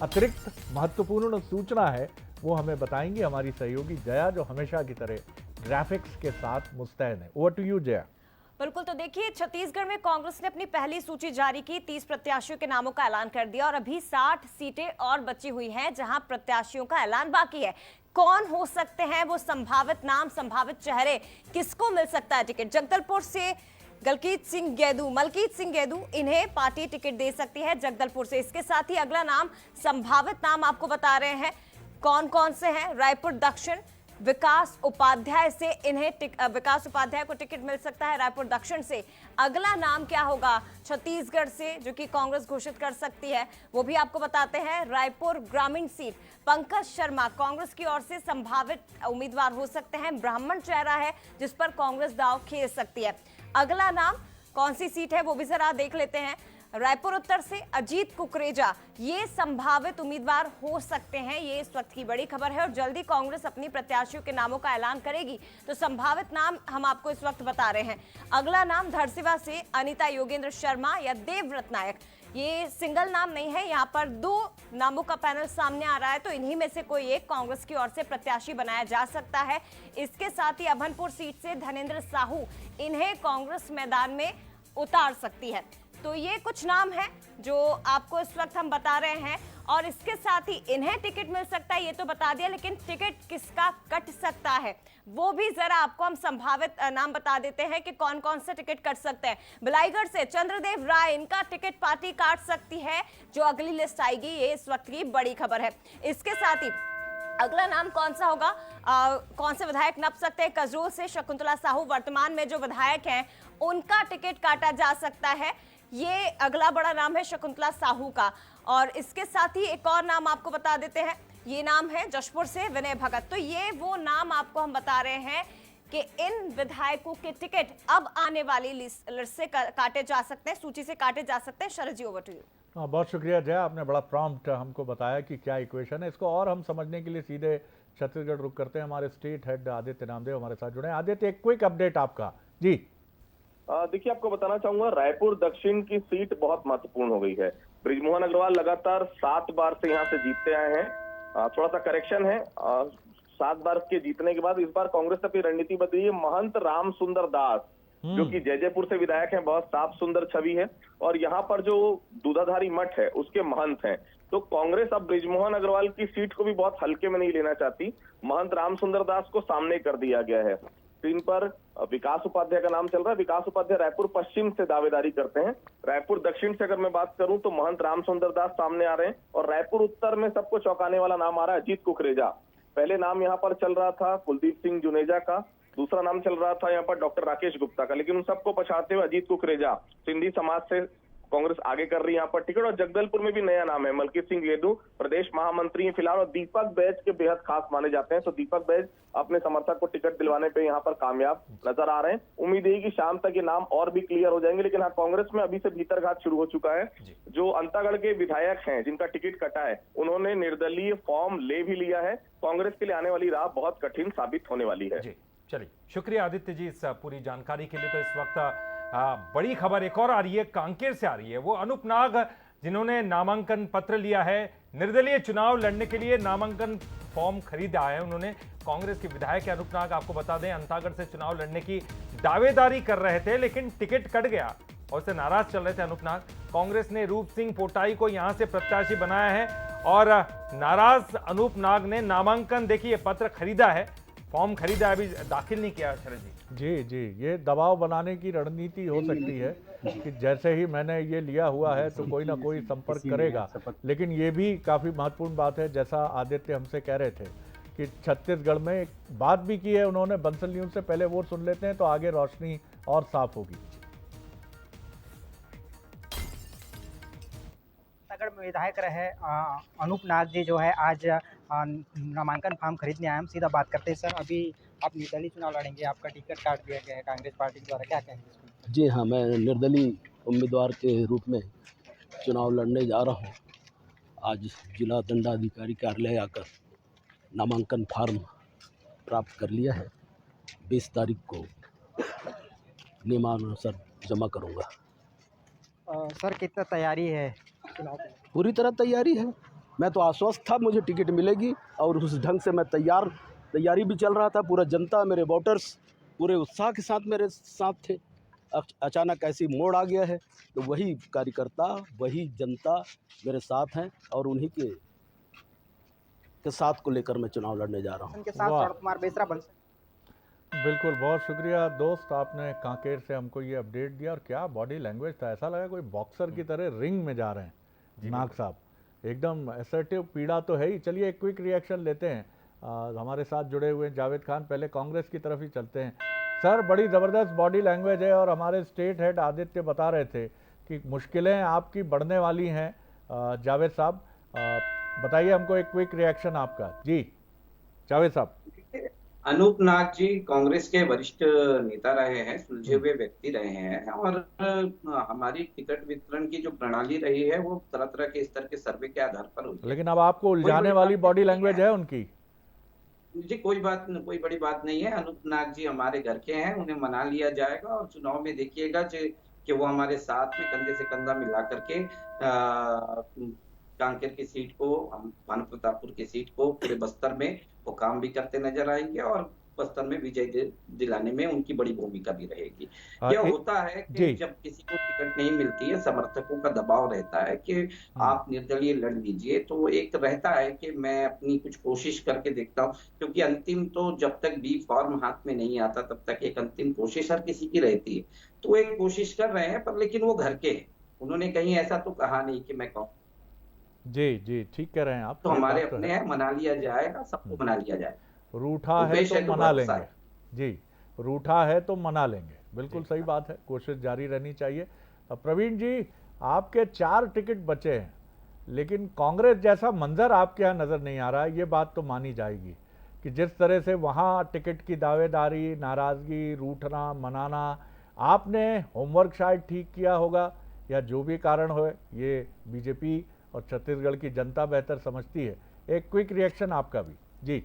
अतिरिक्त महत्वपूर्ण सूचना है, वो हमें बताएंगी हमारी सहयोगी जया, जो हमेशा की तरह ग्राफिक्स के साथ मुस्तैद है। Over to you Jaya. बिल्कुल, तो देखिए छत्तीसगढ़ में कांग्रेस ने अपनी पहली सूची जारी की, 30 प्रत्याशियों के नामों का ऐलान कर दिया और अभी 60 सीटें और बची हुई हैं जहां प्रत्याशियों का ऐलान बाकी है। कौन हो सकते हैं वो संभावित नाम, संभावित चेहरे, किसको मिल सकता है टिकट? जगदलपुर से मलकीत सिंह गेदू, इन्हें पार्टी टिकट दे सकती है जगदलपुर से। इसके साथ ही अगला नाम, संभावित नाम आपको बता रहे हैं कौन कौन से हैं। रायपुर दक्षिण विकास उपाध्याय से विकास उपाध्याय को टिकट मिल सकता है रायपुर दक्षिण से। अगला नाम क्या होगा छत्तीसगढ़ से जो कि कांग्रेस घोषित कर सकती है, वो भी आपको बताते हैं। रायपुर ग्रामीण सीट पंकज शर्मा कांग्रेस की ओर से संभावित उम्मीदवार हो सकते हैं, ब्राह्मण चेहरा है जिस पर कांग्रेस दांव खेल सकती है। अगला नाम कौन सी सीट है वो भी जरा देख लेते हैं। रायपुर उत्तर से अजीत कुकरेजा, ये संभावित उम्मीदवार हो सकते हैं, ये इस वक्त की बड़ी खबर है और जल्दी कांग्रेस अपनी प्रत्याशियों के नामों का ऐलान करेगी, तो संभावित नाम हम आपको इस वक्त बता रहे हैं। अगला नाम धरसीवा से अनिता योगेंद्र शर्मा या देवव्रत नायक, ये सिंगल नाम नहीं है, यहाँ पर 2 नामों का पैनल सामने आ रहा है, तो इन्हीं में से कोई एक कांग्रेस की ओर से प्रत्याशी बनाया जा सकता है। इसके साथ ही अभनपुर सीट से धनेन्द्र साहू, इन्हें कांग्रेस मैदान में उतार सकती है। तो ये कुछ नाम है जो आपको इस वक्त हम बता रहे हैं और इसके साथ ही इन्हें टिकट मिल सकता है ये तो बता दिया, लेकिन टिकट किसका कट सकता है वो भी जरा आपको हम संभावित नाम बता देते हैं कि कौन कौन से टिकट कट सकते हैं। बिलाईगढ़ से चंद्रदेव राय, इनका टिकट पार्टी काट सकती है, जो अगली लिस्ट आएगी, ये इस वक्त की बड़ी खबर है। इसके साथ ही अगला नाम कौन सा होगा, कौन से विधायक नप सकते हैं? कसरोल से शकुंतला साहू, वर्तमान में जो विधायक हैं उनका टिकट काटा जा सकता है, ये अगला बड़ा नाम है शकुंतला साहू का। और इसके साथ ही एक और नाम आपको बता देते हैं, ये नाम है जशपुर से विनय भगत। तो ये वो नाम आपको हम बता रहे हैं कि इन विधायकों के टिकट अब आने वाली लिस्ट से काटे जा सकते हैं, सूची से काटे जा सकते हैं। शरद जी, ओवर टू यू। बहुत शुक्रिया जया, आपने बड़ा प्रॉम्प्ट हमको बताया कि क्या इक्वेशन है। इसको और हम समझने के लिए सीधे छत्तीसगढ़ रुक करते हैं। हमारे स्टेट हेड आदित्य नामदेव हमारे साथ जुड़े हैं। आदित्य, एक क्विक अपडेट आपका जी। देखिए, आपको बताना चाहूंगा रायपुर दक्षिण की सीट बहुत महत्वपूर्ण हो गई है। बृजमोहन अग्रवाल लगातार 7 बार से यहाँ से जीतते आए हैं। थोड़ा सा करेक्शन है, 7 बार के जीतने के बाद इस बार कांग्रेस ने अपनी रणनीति बदली है। महंत राम सुंदर दास जो कि जयपुर से विधायक हैं, बहुत साफ सुंदर छवि है और यहाँ पर जो दूधाधारी मठ है उसके महंत हैं। तो कांग्रेस अब बृजमोहन अग्रवाल की सीट को भी बहुत हल्के में नहीं लेना चाहती। महंत राम सुंदर दास को सामने कर दिया गया है। स्क्रीन पर विकास उपाध्याय का नाम चल रहा है। विकास उपाध्याय रायपुर पश्चिम से दावेदारी करते हैं। रायपुर दक्षिण से अगर मैं बात करूं तो महंत राम सुंदर दास सामने आ रहे हैं और रायपुर उत्तर में सबको चौंकाने वाला नाम आ रहा है अजीत कुकरेजा। पहले नाम यहाँ पर चल रहा था कुलदीप सिंह जुनेजा का, दूसरा नाम चल रहा था यहाँ पर डॉक्टर राकेश गुप्ता का, लेकिन उन सबको पछाड़ते हुए अजीत कुकरेजा सिंधी समाज से कांग्रेस आगे कर रही है यहाँ पर टिकट। और जगदलपुर में भी नया नाम है, मलकीत सिंह गेदू प्रदेश महामंत्री हैं फिलहाल और दीपक बैज के बेहद खास माने जाते हैं। तो दीपक बैज अपने समर्थक को टिकट दिलवाने पे यहाँ पर कामयाब नजर आ रहे हैं। उम्मीद है कि शाम तक ये नाम और भी क्लियर हो जाएंगे, लेकिन हाँ, कांग्रेस में अभी से भीतरघात शुरू हो चुका है। जो अंतागढ़ के विधायक हैं जिनका टिकट कटा है, उन्होंने निर्दलीय फॉर्म ले भी लिया है। कांग्रेस के लिए आने वाली राह बहुत कठिन साबित होने वाली है। चलिए, शुक्रिया आदित्य जी इस पूरी जानकारी के लिए। तो इस वक्त बड़ी खबर एक और आ रही है, कांकेर से आ रही है। वो अनूप नाग जिन्होंने नामांकन पत्र लिया है, निर्दलीय चुनाव लड़ने के लिए नामांकन फॉर्म खरीदा है। उन्होंने कांग्रेस के विधायक अनूप नाग, आपको बता दें, अंतागढ़ से चुनाव लड़ने की दावेदारी कर रहे थे, लेकिन टिकट कट गया और उससे नाराज चल रहे थे अनूप नाग। कांग्रेस ने रूप सिंह पोटाई को यहां से प्रत्याशी बनाया है और नाराज अनूप नाग ने नामांकन, देखिए पत्र खरीदा है, फॉर्म खरीदा है, अभी दाखिल नहीं किया। शरद जी जी, ये दबाव बनाने की रणनीति हो सकती है कि जैसे ही मैंने ये लिया हुआ है तो कोई ना कोई संपर्क करेगा। लेकिन ये भी काफ़ी महत्वपूर्ण बात है, जैसा आदित्य हमसे कह रहे थे कि छत्तीसगढ़ में एक बात भी की है उन्होंने। बंसल न्यूज़ से पहले वो सुन लेते हैं तो आगे रोशनी और साफ होगी। में विधायक रहे अनूप नाग जी जो है आज नामांकन फॉर्म खरीदने आए। हम सीधा बात करते हैं। सर, अभी आप निर्दलीय चुनाव लड़ेंगे, आपका टिकट काट दिया गया है कांग्रेस पार्टी के द्वारा, क्या कहेंगे? जी हाँ, मैं निर्दलीय उम्मीदवार के रूप में चुनाव लड़ने जा रहा हूँ। आज जिला दंडाधिकारी कार्यालय आकर नामांकन फार्म प्राप्त कर लिया है। 20 तारीख को नियमानुसार जमा करूँगा। सर, कितना तैयारी है चुनाव की? पूरी तरह तैयारी है। मैं तो आश्वस्त था मुझे टिकट मिलेगी और उस ढंग से मैं तैयारी भी चल रहा था। पूरा जनता, मेरे वोटर्स पूरे उत्साह के साथ मेरे साथ थे। अचानक ऐसी मोड़ आ गया है तो वही कार्यकर्ता, वही जनता मेरे साथ हैं और उन्हीं के साथ को लेकर मैं चुनाव लड़ने जा रहा हूँ। उनके साथ शरद कुमार बेसरा बन सकते। बिल्कुल, बहुत शुक्रिया दोस्त, आपने कांकेर से हमको ये अपडेट दिया। और क्या बॉडी लैंग्वेज था, ऐसा लगा कोई बॉक्सर की तरह रिंग में जा रहे हैं नाग साहब, एकदम असर्टिव। पीड़ा तो है ही। चलिए एक क्विक रिएक्शन लेते हैं। हमारे साथ जुड़े हुए जावेद खान, पहले कांग्रेस की तरफ ही चलते हैं। सर, बड़ी ज़बरदस्त बॉडी लैंग्वेज है और हमारे स्टेट हेड आदित्य बता रहे थे कि मुश्किलें आपकी बढ़ने वाली हैं। जावेद साहब बताइए हमको एक क्विक रिएक्शन आपका। जी जावेद साहब। अनूप नाग जी कांग्रेस के वरिष्ठ नेता रहे हैं, सुलझे हुए व्यक्ति रहे हैं और हमारी टिकट वितरण की जो प्रणाली रही है वो तरह तरह के स्तर के सर्वे के आधार पर हुई है। लेकिन अब आपको उलझाने वाली बॉडी लैंग्वेज है उनकी। जी कोई बड़ी बात नहीं है। अनूप नाग जी हमारे घर के हैं, उन्हें मना लिया जाएगा और चुनाव में देखिएगा कि वो हमारे साथ में कंधे से कंधा मिला करके कांकेर की सीट को, भानु प्रतापपुर की सीट को पूरे बस्तर में वो काम भी करते नजर आएंगे और बस्तर में विजय दिलाने में उनकी बड़ी भूमिका भी रहेगी। यह होता है कि जब किसी को टिकट नहीं मिलती है, समर्थकों का दबाव रहता है कि आप निर्दलीय लड़ लीजिए, तो एक रहता है कि मैं अपनी कुछ कोशिश करके देखता हूँ, क्योंकि अंतिम तो जब तक बी फॉर्म हाथ में नहीं आता तब तक एक अंतिम कोशिश हर किसी की रहती है। तो एक कोशिश कर रहे हैं, पर लेकिन वो घर के हैं, उन्होंने कहीं ऐसा तो कहा नहीं कि मैं कहूँ। जी ठीक कह रहे हैं आप। तो हमारे अपने हैं, मना लिया जाएगा, सबको मना लिया जाएगा। रूठा है तो मना लेंगे। जी, रूठा है तो मना लेंगे, बिल्कुल सही बात है। कोशिश जारी रहनी चाहिए। प्रवीण जी, आपके 4 टिकट बचे हैं, लेकिन कांग्रेस जैसा मंजर आपके यहाँ नजर नहीं आ रहा है। ये बात तो मानी जाएगी कि जिस तरह से वहाँ टिकट की दावेदारी, नाराजगी, रूठना, मनाना, आपने होमवर्क शायद ठीक किया होगा या जो भी कारण हो, ये बीजेपी और छत्तीसगढ़ की जनता बेहतर समझती है। एक क्विक रिएक्शन आपका भी। जी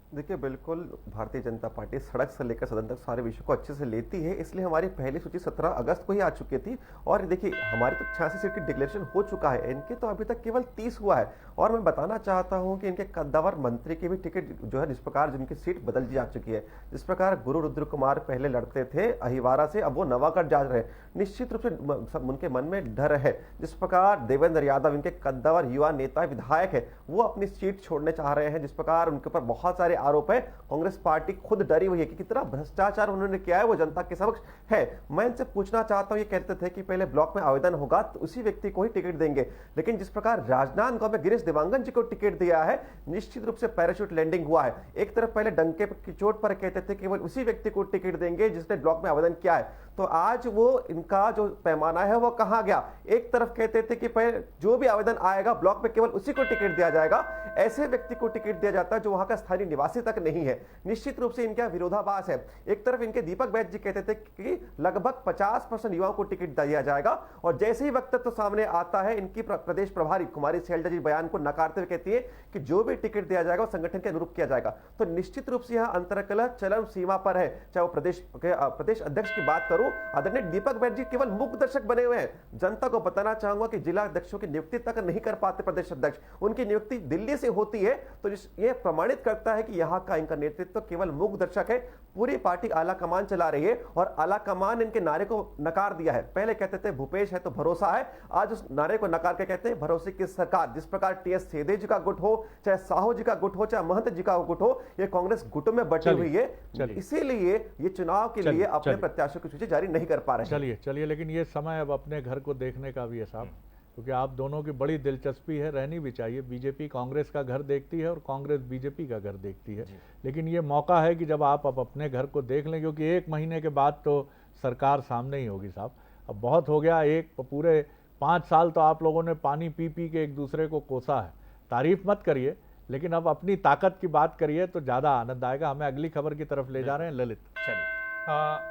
देखिए, बिल्कुल भारतीय जनता पार्टी सड़क से लेकर सदन तक सारे विषयों को अच्छे से लेती है, इसलिए हमारी पहली सूची 17 अगस्त को ही आ चुकी थी। और देखिए, हमारे तो 86 सीट की डिक्लेरेशन हो चुका है, इनके तो अभी तक केवल 30 हुआ है। और मैं बताना चाहता हूं कि इनके कद्दावर मंत्री की भी टिकट जो है, जिस प्रकार जिनकी सीट बदल दी जा चुकी है, जिस प्रकार गुरु रुद्र कुमार पहले लड़ते थे अहिवारा से, अब वो नवागढ़ जा रहे हैं, निश्चित रूप से उनके मन में डर है। जिस प्रकार देवेंद्र यादव, इनके कद्दावर युवा नेता विधायक है, वो अपनी सीट छोड़ने चाह रहे हैं, जिस प्रकार उनके ऊपर बहुत सारे आरोप है। कांग्रेस पार्टी खुद डरी हुई है कि कितना भ्रष्टाचार उन्होंने किया है, वो जनता के समक्ष है। मैं इनसे पूछना चाहता हूं, ये कहते थे कि पहले ब्लॉक में आवेदन होगा तो उसी व्यक्ति को ही टिकट देंगे, लेकिन जिस प्रकार राजनांदगांव में गिरीश देवांगन जी को टिकट दिया है, निश्चित रूप से पैराशूट लैंडिंग हुआ है। एक तरफ पहले डंके की चोट पर कहते थे केवल उसी व्यक्ति को टिकट देंगे जिसने ब्लॉक में आवेदन किया है, तो आज वो इनका जो पैमाना है वो कहां गया। एक तरफ कहते थे कि पहले जो भी आवेदन आएगा ब्लॉक में केवल उसी को टिकट दिया जाएगा, ऐसे व्यक्ति को टिकट दिया जाता है जो वहां का स्थानीय निवासी तक नहीं है। निश्चित रूप से इनका विरोधाभास है। एक तरफ इनके दीपक बैद जी कहते थे कि लगभग 50% युवाओं को टिकट दिया जाएगा, और जैसे ही वक्तव्य तो सामने आता है, इनकी प्रदेश प्रभारी कुमारी शैलजा जी बयान को नकारते हुए कहती है कि जो भी टिकट दिया जाएगा वो संगठन के अनुरूप किया जाएगा। तो निश्चित रूप से यह अंतरकलह चरम सीमा पर है। चाहे वो प्रदेश अध्यक्ष की बात करूं, आदरणीय दीपक बैद जी केवल मुख्य दर्शक बने हुए हैं। जनता को बताना चाहूंगा कि जिला अध्यक्षों की नियुक्ति तक नहीं कर पाते प्रदेश अध्यक्ष, उनकी नियुक्ति दिल्ली से होती है। तो यह प्रमाणित करता है कि यहाँ का इनका नेतृत्व केवल मूक दर्शक है। पूरी पार्टी आला कमान चला रही है और आला कमान इनके नारे को नकार दिया है। पहले कहते थे भूपेश है तो भरोसा है, आज उस नारे को नकार के कहते हैं भरोसे की सरकार। जिस प्रकार टीएस सेदे जी का गुट हो, चाहे साहू जी का गुट हो, चाहे महंत जी का गुट हो, ये कांग्रेस गुटों में बटी हुई है, इसीलिए ये चुनाव के लिए अपने प्रत्याशियों की सूची जारी नहीं कर पा रहे हैं। चलिए, लेकिन ये समय अब अपने घर को देखने का भी है साहब, क्योंकि आप दोनों की बड़ी दिलचस्पी है, रहनी भी चाहिए। बीजेपी कांग्रेस का घर देखती है और कांग्रेस बीजेपी का घर देखती है, लेकिन ये मौका है कि जब आप अब अपने घर को देख लें, क्योंकि 1 महीने के बाद तो सरकार सामने ही होगी साहब। अब बहुत हो गया, एक पूरे 5 साल तो आप लोगों ने पानी पी पी के एक दूसरे को कोसा है। तारीफ मत करिए, लेकिन अब अपनी ताकत की बात करिए तो ज़्यादा आनंद आएगा। हमें अगली खबर की तरफ ले जा रहे हैं ललित। चलिए,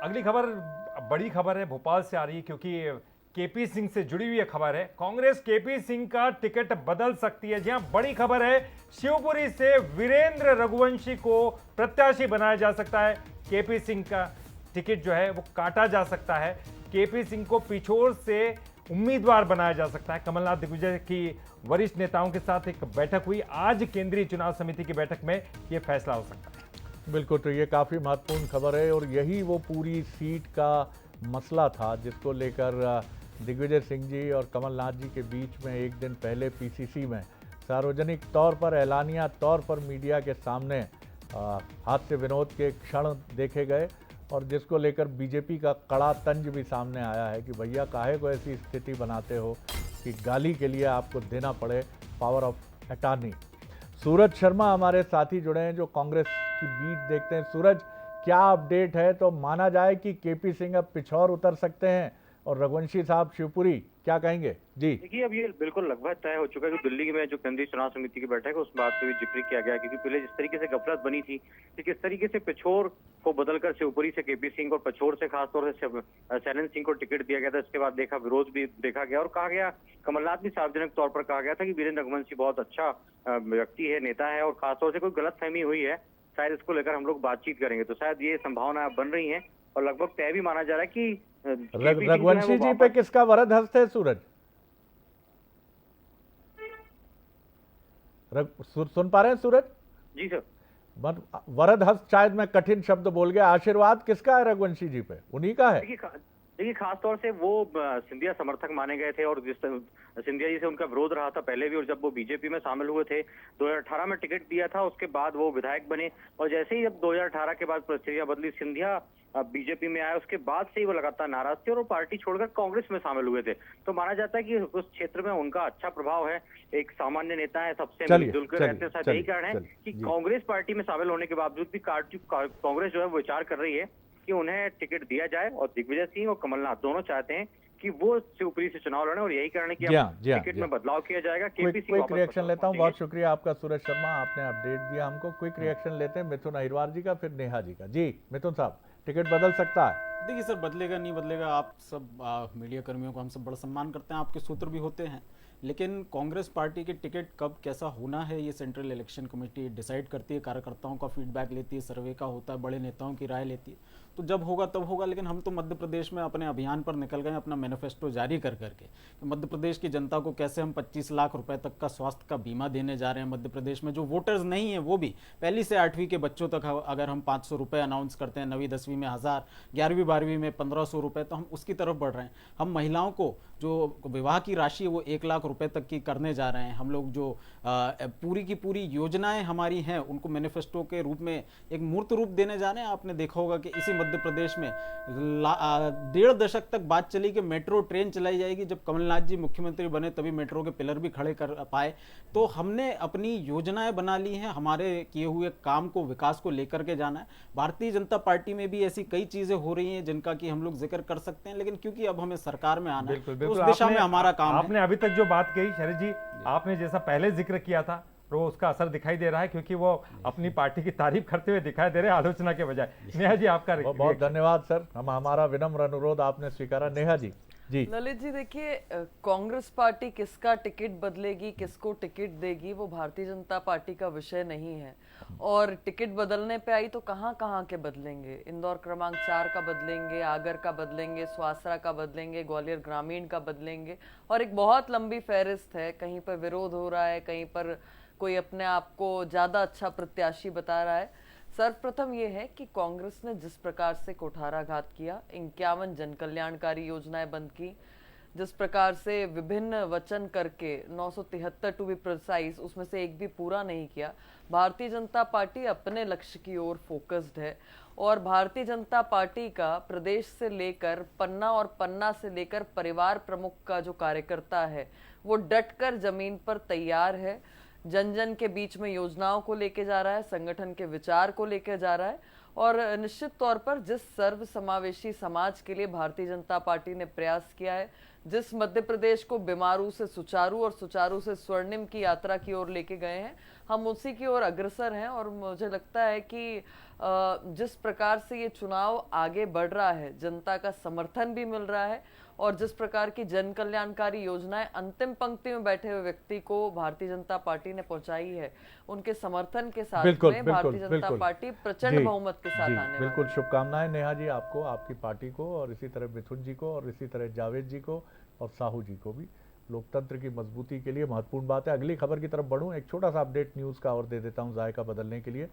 अगली खबर बड़ी खबर है, भोपाल से आ रही है, क्योंकि केपी सिंह से जुड़ी हुई खबर है। कांग्रेस केपी सिंह का टिकट बदल सकती है। जहां बड़ी खबर है, शिवपुरी से वीरेंद्र रघुवंशी को प्रत्याशी बनाया जा सकता है। केपी सिंह का टिकट जो है वो काटा जा सकता है। केपी सिंह को पिछोर से उम्मीदवार बनाया जा सकता है। कमलनाथ दिग्विजय की वरिष्ठ नेताओं के साथ एक बैठक हुई आज, केंद्रीय चुनाव समिति की बैठक में यह फैसला हो सकता है। बिल्कुल, तो ये काफ़ी महत्वपूर्ण खबर है और यही वो पूरी सीट का मसला था जिसको लेकर दिग्विजय सिंह जी और कमलनाथ जी के बीच में एक दिन पहले पीसीसी में सार्वजनिक तौर पर, ऐलानिया तौर पर मीडिया के सामने हास्य विनोद के क्षण देखे गए और जिसको लेकर बीजेपी का कड़ा तंज भी सामने आया है कि भैया काहे को ऐसी स्थिति बनाते हो कि गाली के लिए आपको देना पड़े power of attorney. Suraj Sharma हमारे साथी जुड़े हैं जो कांग्रेस की बीट देखते हैं। सूरज, क्या अपडेट है? तो माना जाए कि केपी सिंह अब पिछौर उतर सकते हैं और रघुवंशी साहब शिवपुरी, क्या कहेंगे? जी देखिए, अब ये बिल्कुल लगभग तय हो चुका है कि दिल्ली में जो केंद्रीय चुनाव समिति की बैठक है उस बात पे भी जिक्र किया गया, क्योंकि पहले जिस तरीके से गफलत बनी थी कि किस तरीके से पिछोर को बदलकर शिवपुरी से केपी सिंह और पिछोर से खासतौर से शैलेंद्र सिंह को टिकट दिया गया था, इसके बाद देखा विरोध भी देखा गया और कहा गया, कमलनाथ भी सार्वजनिक तौर पर कहा गया था कि वीरेंद्र रघुवंशी बहुत अच्छा व्यक्ति है, नेता है और खासतौर से कोई गलतफहमी हुई है, शायद इसको लेकर हम लोग बातचीत करेंगे। तो शायद ये संभावना बन रही है और लगभग तय भी माना जा रहा है कि रघुवंशी जी पे किसका वरद हस्त है? सूरज सुन पा रहे हैं? सूरज जी सर। वरद हस्त शायद मैं कठिन शब्द बोल गया, आशीर्वाद किसका है रघुवंशी जी पे? उन्हीं का है। देखिए, खास तौर से वो सिंधिया समर्थक माने गए थे और जिस सिंधिया जी से उनका विरोध रहा था पहले भी, और जब वो बीजेपी में शामिल हुए थे 2018 में टिकट दिया था, उसके बाद वो विधायक बने और जैसे ही जब 2018 के बाद परिस्थितियां बदली, सिंधिया बीजेपी में आए, उसके बाद से ही वो लगातार नाराज थे और वो पार्टी छोड़कर कांग्रेस में शामिल हुए थे। तो माना जाता है कि उस क्षेत्र में उनका अच्छा प्रभाव है, एक सामान्य नेता है, सबसे मिलजुल कर रहते हैं। शायद यही कारण है कि कांग्रेस पार्टी में शामिल होने के बावजूद भी कांग्रेस जो है वो विचार कर रही है कि उन्हें टिकट दिया जाए और दिग्विजय सिंह और कमलनाथ दोनों चाहते हैं कि वो शिवपुरी से चुनाव लड़े और यही कारण है कि टिकट में बदलाव किया जाएगा। क्विक रिएक्शन लेता हूं। बहुत शुक्रिया आपका सूरज शर्मा, आपने अपडेट दिया हमको। क्विक रिएक्शन लेते हैं मिथुन अहिरवार जी का, फिर नेहा जी का। जी मिथुन साहब, टिकट बदल सकता है? देखिए सर, बदलेगा नहीं बदलेगा, आप सब मीडिया कर्मियों को हम सब बड़ा सम्मान करते हैं, आपके सूत्र भी होते हैं, लेकिन कांग्रेस पार्टी के टिकट कब कैसा होना है ये सेंट्रल इलेक्शन कमेटी डिसाइड करती है, कार्यकर्ताओं का फीडबैक लेती है, सर्वे का होता है, बड़े नेताओं की राय लेती है, तो जब होगा तब होगा। लेकिन हम तो मध्य प्रदेश में अपने अभियान पर निकल गए, अपना मैनिफेस्टो जारी कर करके मध्य प्रदेश की जनता को कैसे हम 25 लाख रुपए तक का स्वास्थ्य का बीमा देने जा रहे हैं। मध्य प्रदेश में जो वोटर्स नहीं है वो भी, पहली से 8वीं के बच्चों तक अगर हम 500 रुपये अनाउंस करते हैं, 9वीं 10वीं में 1000, 11वीं 12वीं में 1500 रुपये, तो हम उसकी तरफ बढ़ रहे हैं। हम महिलाओं को जो विवाह की राशि है वो 1 लाख रुपए तक की करने जा रहे हैं। हम लोग जो पूरी की पूरी योजनाएं हमारी हैं उनको मैनिफेस्टो के रूप में एक मूर्त रूप देने जा रहे हैं। आपने देखा होगा कि इसी मध्य प्रदेश में 1.5 दशक तक बात चली कि मेट्रो ट्रेन चलाई जाएगी। जब कमलनाथ जी मुख्यमंत्री बने तभी मेट्रो के पिलर भी खड़े कर पाए। तो हमने अपनी योजनाएं बना ली हैं, हमारे किए हुए काम को, विकास को लेकर के जाना है। भारतीय जनता पार्टी में भी ऐसी कई चीजें हो रही हैं जिनका कि हम लोग जिक्र कर सकते हैं, लेकिन क्योंकि अब हमें सरकार में आना है तो उस दिशा में हमारा काम है। आपने अभी तक जो बात कही शरद जी, आपने जैसा पहले जिक्र किया था तो उसका असर दिखाई दे रहा है, क्योंकि वो अपनी पार्टी की तारीफ करते हुए दिखाई दे रहे हैं, आलोचना के बजाय। नेहा जी आपका बहुत धन्यवाद सर, हमारा विनम्र अनुरोध आपने स्वीकारा। नेहा जी। जी ललित जी, देखिए, कांग्रेस पार्टी किसका टिकट बदलेगी, किसको टिकट देगी, वो भारतीय जनता पार्टी का विषय नहीं है। और टिकट बदलने पे आई तो कहाँ के बदलेंगे? इंदौर क्रमांक 4 का बदलेंगे, आगर का बदलेंगे, स्वासरा का बदलेंगे, ग्वालियर ग्रामीण का बदलेंगे, और एक बहुत लंबी फहरिस्त है। कहीं पर विरोध हो रहा है, कहीं पर कोई अपने आप को ज्यादा अच्छा प्रत्याशी बता रहा है। सर्वप्रथम ये है कि कांग्रेस ने जिस प्रकार से कुठाराघात किया, 51 जन कल्याणकारी योजनाएं बंद की, जिस प्रकार से विभिन्न वचन करके 973 टू बी प्रिसाइज, उसमें से एक भी पूरा नहीं किया। भारतीय जनता पार्टी अपने लक्ष्य की ओर फोकस्ड है और भारतीय जनता पार्टी का प्रदेश से लेकर पन्ना और पन्ना से लेकर परिवार प्रमुख का जो कार्यकर्ता है वो डटकर जमीन पर तैयार है, जन जन के बीच में योजनाओं को लेके जा रहा है, संगठन के विचार को लेके जा रहा है। और निश्चित तौर पर जिस सर्व समावेशी समाज के लिए भारतीय जनता पार्टी ने प्रयास किया है, जिस मध्य प्रदेश को बीमारू से सुचारू और सुचारू से स्वर्णिम की यात्रा की ओर लेके गए हैं, हम उसी की ओर अग्रसर हैं। और मुझे लगता है कि जिस प्रकार से ये चुनाव आगे बढ़ रहा है, जनता का समर्थन भी मिल रहा है और जिस प्रकार की जन कल्याणकारी योजनाएं अंतिम पंक्ति में बैठे हुए व्यक्ति को भारतीय जनता पार्टी ने पहुंचाई है, उनके समर्थन के साथ में भारतीय जनता पार्टी प्रचंड बहुमत के साथ आने बिल्कुल शुभकामनाएं नेहा जी आपको, आपकी पार्टी को, और इसी तरह मिथुन जी को, और इसी तरह जावेद जी को, और साहू जी को भी। लोकतंत्र की मजबूती के लिए महत्वपूर्ण बात है। अगली खबर की तरफ बढ़ूं, एक छोटा सा अपडेट न्यूज़ का और दे देता हूं जायका बदलने के लिए।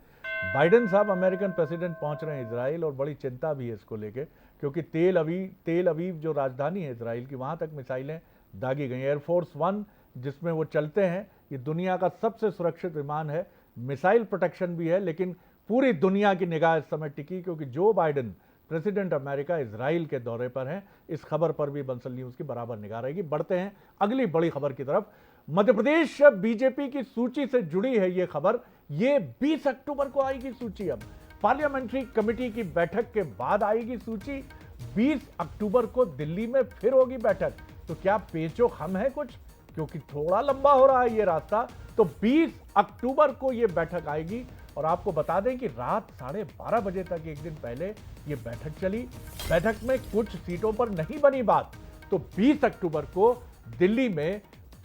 बाइडेन साहब अमेरिकन प्रेसिडेंट पहुंच रहे हैं इजराइल, और बड़ी चिंता भी है इसको लेके, क्योंकि तेल अवीव जो राजधानी है इजराइल की, वहां तक मिसाइलें दागी गई। एयरफोर्स 1 जिसमें वो चलते हैं, ये दुनिया का सबसे सुरक्षित विमान है, मिसाइल प्रोटेक्शन भी है, लेकिन पूरी दुनिया की निगाह इस समय टिकी क्योंकि Joe Biden president America Israel के दौरे पर हैं। इस खबर पर भी बंसल न्यूज की बराबर निगाह रहेगी। बढ़ते हैं अगली बड़ी खबर की तरफ। मध्य प्रदेश बीजेपी की सूची से जुड़ी है ये खबर। ये 20 अक्टूबर को आएगी सूची। अब पार्लियामेंट्री कमेटी की बैठक के बाद आएगी सूची। 20 अक्टूबर को दिल्ली में फिर होगी बैठक। तो क्या पेचो खम है कुछ, क्योंकि थोड़ा लंबा हो रहा है ये रास्ता। तो 20 अक्टूबर को ये बैठक आएगी, और आपको बता दें कि रात 12:30 बजे तक एक दिन पहले ये बैठक चली। बैठक में कुछ सीटों पर नहीं बनी बात, तो 20 अक्टूबर को दिल्ली में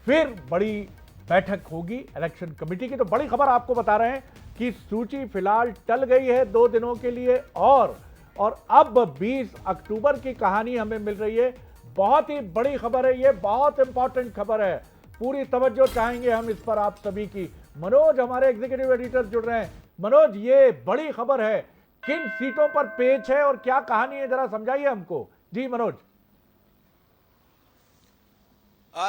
फिर बड़ी बैठक होगी इलेक्शन कमेटी की। तो बड़ी खबर आपको बता रहे हैं कि सूची फिलहाल टल गई है 2 दिनों के लिए, और अब 20 अक्टूबर की कहानी हमें मिल रही है। बहुत ही बड़ी खबर है ये, बहुत इंपॉर्टेंट खबर है। पूरी तवज्जो चाहेंगे हम इस पर आप सभी की। मनोज हमारे एग्जीक्यूटिव एडिटर जुड़ रहे हैं। मनोज, ये बड़ी खबर है, किन सीटों पर पेच है और क्या कहानी है, जरा समझाइए हमको। जी मनोज।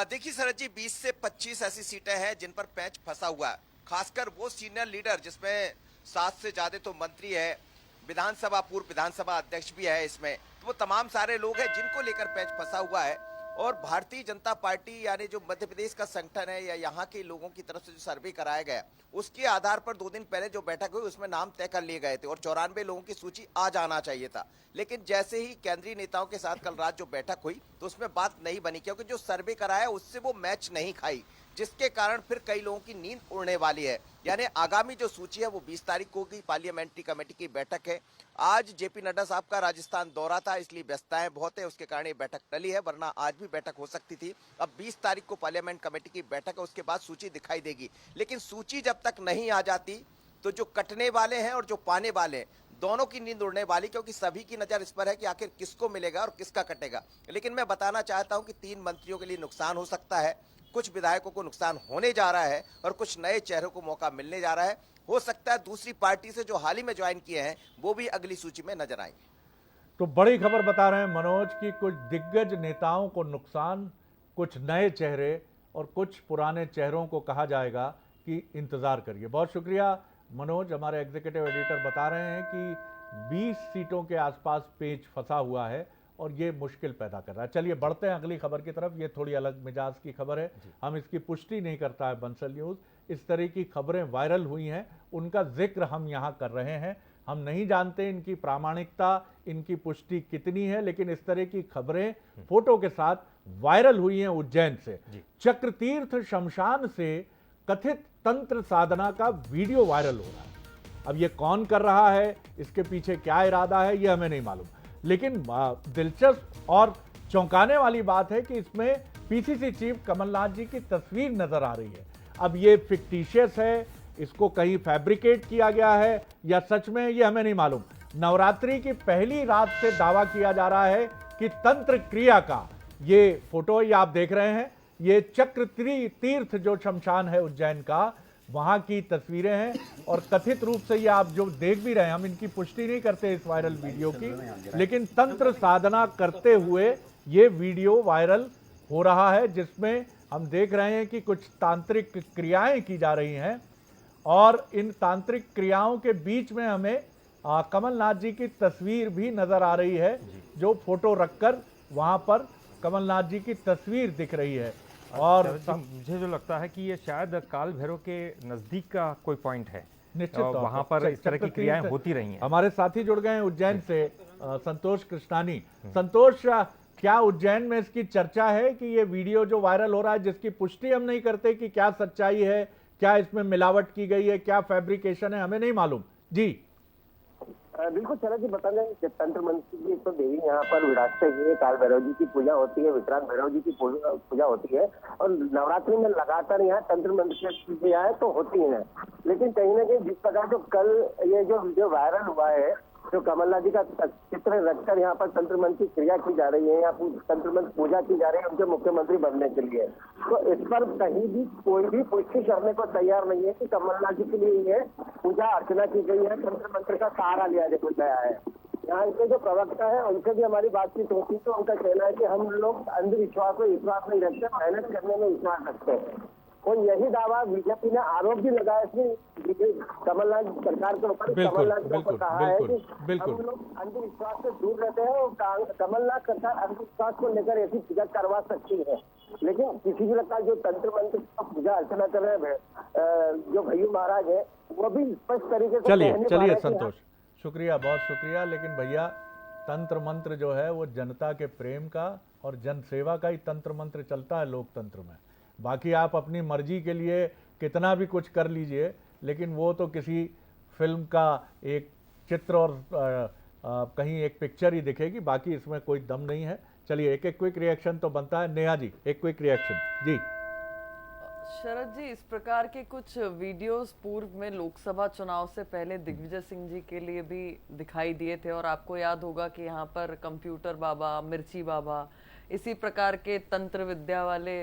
देखिए शरद जी, 20 से 25 ऐसी सीटें हैं जिन पर पैच फंसा हुआ है। खासकर वो सीनियर लीडर जिसमें 7 से ज्यादा तो मंत्री है, विधानसभा पूर्व विधानसभा अध्यक्ष भी है इसमें, तो वो तमाम सारे लोग हैं जिनको लेकर पैच फंसा हुआ है। और भारतीय जनता पार्टी यानी जो मध्य प्रदेश का संगठन है या यहाँ के लोगों की तरफ से जो सर्वे कराया गया, उसके आधार पर 2 दिन पहले जो बैठक हुई उसमें नाम तय कर लिए गए थे और 94 लोगों की सूची आज आना चाहिए था। लेकिन जैसे ही केंद्रीय नेताओं के साथ कल रात जो बैठक हुई तो उसमें बात नहीं बनी, क्योंकि जो सर्वे कराया उससे वो मैच नहीं खाई, जिसके कारण फिर कई लोगों की नींद उड़ने वाली है। यानी आगामी जो सूची है वो 20 तारीख को की पार्लियामेंट्री कमेटी की बैठक है। आज जेपी नड्डा साहब का राजस्थान दौरा था, इसलिए व्यस्तताएं बहुत है, उसके कारण ये बैठक टली है, वरना आज भी बैठक हो सकती थी। अब 20 तारीख को पार्लियामेंट कमेटी की बैठक है, उसके बाद सूची दिखाई देगी। लेकिन सूची जब तक नहीं आ जाती तो जो कटने वाले हैं और जो पाने वाले हैं, दोनों की नींद उड़ने वाली, क्योंकि सभी की नजर इस पर है कि आखिर किसको मिलेगा और किसका कटेगा। लेकिन मैं बताना चाहता हूं कि 3 मंत्रियों के लिए नुकसान हो सकता है, कुछ विधायकों को नुकसान होने जा रहा है और कुछ नए चेहरों को मौका मिलने जा रहा है। हो सकता है दूसरी पार्टी से जो हाल ही में ज्वाइन किए हैं वो भी अगली सूची में नजर आएंगे। तो बड़ी खबर बता रहे हैं मनोज की कुछ दिग्गज नेताओं को नुकसान, कुछ नए चेहरे और कुछ पुराने चेहरों को कहा जाएगा कि इंतजार करिए। बहुत शुक्रिया मनोज। हमारे एग्जीक्यूटिव एडिटर बता रहे हैं कि 20 सीटों के आसपास पेच फंसा हुआ है और ये मुश्किल पैदा कर रहा है। चलिए बढ़ते हैं अगली खबर की तरफ। ये थोड़ी अलग मिजाज की खबर है, हम इसकी पुष्टि नहीं करता है बंसल न्यूज़। इस तरह की खबरें वायरल हुई हैं, उनका जिक्र हम यहाँ कर रहे हैं। हम नहीं जानते इनकी प्रामाणिकता, इनकी पुष्टि कितनी है, लेकिन इस तरह की खबरें फोटो के साथ वायरल हुई हैं उज्जैन से। चक्रतीर्थ शमशान से कथित तंत्र साधना का वीडियो वायरल हो रहा है। अब ये कौन कर रहा है, इसके पीछे क्या इरादा है, ये हमें नहीं मालूम, लेकिन दिलचस्प और चौंकाने वाली बात है कि इसमें पीसीसी चीफ कमलनाथ जी की तस्वीर नजर आ रही है। अब ये फिक्टिशियस है, इसको कहीं फैब्रिकेट किया गया है या सच में, ये हमें नहीं मालूम। नवरात्रि की पहली रात से दावा किया जा रहा है कि तंत्र क्रिया का ये फोटो ये आप देख रहे हैं, ये चक्र तीर्थ जो शमशान है उज्जैन का, वहां की तस्वीरें हैं। और कथित रूप से ये आप जो देख भी रहे हैं, हम इनकी पुष्टि नहीं करते इस वायरल वीडियो की, लेकिन तंत्र साधना करते हुए ये वीडियो वायरल हो रहा है, जिसमें हम देख रहे हैं कि कुछ तांत्रिक क्रियाएं की जा रही हैं और इन तांत्रिक क्रियाओं के बीच में हमें कमलनाथ जी की तस्वीर भी नजर आ रही है, जो फोटो रखकर वहां पर कमलनाथ जी की तस्वीर दिख रही है। और मुझे जो लगता है कि ये शायद काल भैरव के नजदीक का कोई पॉइंट है, निश्चित वहां पर इस तरह की क्रियाएं होती रही हैं। हमारे साथी जुड़ गए हैं उज्जैन से, संतोष कृष्णानी। संतोष, क्या उज्जैन में इसकी चर्चा है कि ये वीडियो जो वायरल हो रहा है, जिसकी पुष्टि हम नहीं करते कि क्या सच्चाई है, क्या इसमें मिलावट की गई है, क्या फैब्रिकेशन है, हमें नहीं मालूम। जी बिल्कुल शरद जी, बता दें कि तंत्र मंत्र की तो देवी यहाँ पर विराजते हुए काल भैरव जी की पूजा होती है, विक्रांत भैरव जी की पूजा होती है और नवरात्रि में लगातार यहाँ तंत्र मंत्र की पूजाएं तो होती हैं। लेकिन कहीं ना कहीं जिस प्रकार जो कल ये जो वीडियो वायरल हुआ है जो कमलनाथ जी का चित्र रखकर यहाँ पर तंत्र मंत्र की क्रिया की जा रही है, या तंत्र मंत्र पूजा की जा रही है उनके मुख्यमंत्री बनने के लिए, तो इस पर कहीं भी कोई भी पुष्टि करने को तैयार नहीं है कि कमलनाथ जी के लिए ये पूजा अर्चना की गई है, तंत्र मंत्र का सहारा लिया गया है। यहाँ के जो प्रवक्ता है उनसे भी हमारी बातचीत होती तो उनका कहना है कि हम लोग अंधविश्वास में विश्वास नहीं रखते, मेहनत करने में विश्वास रखते हैं। और यही दावा बीजेपी ने आरोप भी लगाया कमलनाथ सरकार के ऊपर, कमलनाथ के ऊपर कहा है कि हम लोग अंधविश्वास से दूर रहते हैं और कमलनाथ सरकार अंधविश्वास को लेकर ऐसी पूजा करवा सकती है, लेकिन किसी भी प्रकार जो तंत्र मंत्र का पूजा अर्चना कर रहे हैं जो भैया महाराज है वो भी स्पष्ट तरीके से चलिए संतोष, शुक्रिया, बहुत शुक्रिया। लेकिन भैया तंत्र मंत्र जो है वो जनता के प्रेम का और जन सेवा का ही तंत्र मंत्र चलता है लोकतंत्र में। बाकी आप अपनी मर्जी के लिए कितना भी कुछ कर लीजिए, लेकिन वो तो किसी फिल्म का एक चित्र और कहीं एक पिक्चर ही दिखेगी, बाकी इसमें कोई दम नहीं है। चलिए एक क्विक रिएक्शन तो बनता है। नेहा जी एक क्विक रिएक्शन जी। शरद जी, इस प्रकार के कुछ वीडियोस पूर्व में लोकसभा चुनाव से पहले दिग्विजय सिंह जी के लिए भी दिखाई दिए थे, और आपको याद होगा कि यहाँ पर कंप्यूटर बाबा, मिर्ची बाबा, इसी प्रकार के तंत्र विद्या वाले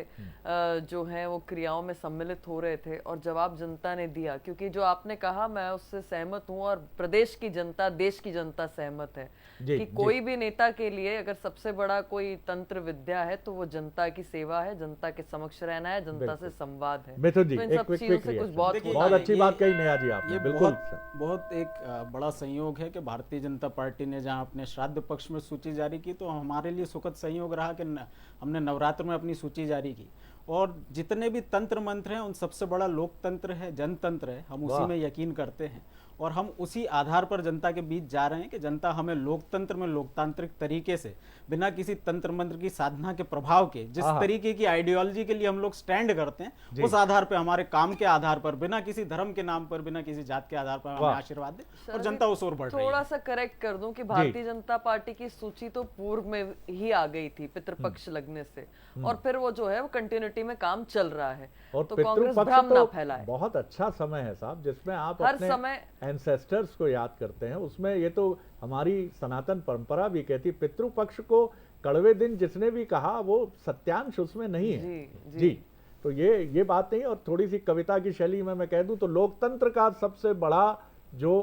जो हैं वो क्रियाओं में सम्मिलित हो रहे थे, और जवाब जनता ने दिया। क्योंकि जो आपने कहा मैं उससे सहमत हूं, और प्रदेश की जनता, देश की जनता सहमत है कि कोई भी नेता के लिए अगर सबसे बड़ा कोई तंत्र विद्या है तो वो जनता की सेवा है, जनता के समक्ष रहना है, जनता से संवाद है। मिथुन जी तो इन एक सब क्विक चीजों से कुछ बहुत अच्छी बात कही नेहा जी आपने, बिल्कुल बहुत एक बड़ा संयोग है कि भारतीय जनता पार्टी ने जहां अपने श्राद्ध पक्ष में सूची जारी की, तो हमारे लिए सुखद संयोग रहा कि हमने नवरात्र में अपनी सूची जारी की, और जितने भी तंत्र मंत्र हैं उन सबसे बड़ा लोकतंत्र है, जनतंत्र है, हम उसी में यकीन करते हैं, और हम उसी आधार पर जनता के बीच जा रहे हैं कि जनता हमें लोकतंत्र में लोकतांत्रिक तरीके से बिना किसी तंत्र मंत्र की साधना के प्रभाव के, जिस तरीके की आइडियोलॉजी के लिए हम लोग स्टैंड करते हैं उस आधार पर, हमारे काम के आधार पर, बिना किसी धर्म के नाम पर, बिना किसी जात के आधार पर हमें आशीर्वाद दे, और जनता उस ओर बढ़ रही है। थोड़ा सा करेक्ट कर दूं कि भारतीय जनता पार्टी की सूची तो पूर्व में ही आ गई थी पितृपक्ष लगने से, और फिर वो जो है वो कंटिन्यूटी में काम चल रहा है, और तो कांग्रेस भ्रम ना फैलाए। बहुत अच्छा समय है साहब जिसमें आप हर अपने समय एंसेस्टर्स को याद करते हैं। उसमें ये तो हमारी सनातन परंपरा भी कहती, पितृपक्ष को कड़वे दिन जिसने भी कहा वो सत्यांश उसमें नहीं है जी। तो ये बात नहीं। और थोड़ी सी कविता की शैली में मैं कह दूं तो लोकतंत्र का सबसे बड़ा जो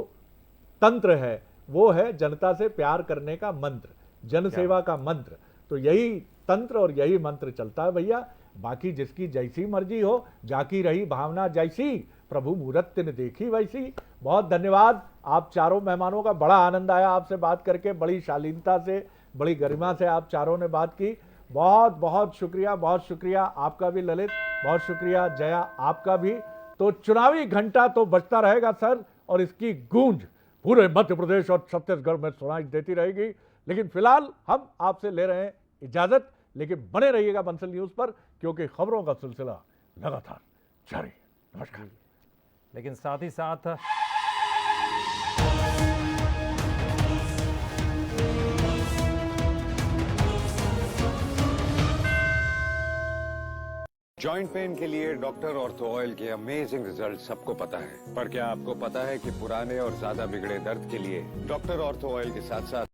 तंत्र है वो है जनता से प्यार करने का मंत्र, जन सेवा का मंत्र। तो यही तंत्र और यही मंत्र चलता है भैया। बाकी जिसकी जैसी मर्जी हो, जाकी रही भावना जैसी, प्रभु मूरत ने देखी वैसी। बहुत धन्यवाद आप चारों मेहमानों का, बड़ा आनंद आया आपसे बात करके, बड़ी शालीनता से, बड़ी गरिमा से आप चारों ने बात की। बहुत बहुत शुक्रिया, बहुत शुक्रिया आपका भी ललित, बहुत शुक्रिया जया आपका भी। तो चुनावी घंटा तो बजता रहेगा सर, और इसकी गूंज पूरे मध्य प्रदेश और छत्तीसगढ़ में सुनाई देती रहेगी। लेकिन फिलहाल हम आपसे ले रहे हैं इजाजत, लेकिन बने रहिएगा बंसल न्यूज पर, क्योंकि खबरों का सिलसिला लगातार जारी। नमस्कार। लेकिन साथ ही साथ जॉइंट पेन के लिए डॉक्टर ऑर्थो ऑयल के अमेजिंग रिजल्ट सबको पता है, पर क्या आपको पता है कि पुराने और ज्यादा बिगड़े दर्द के लिए डॉक्टर ऑर्थो ऑयल के साथ साथ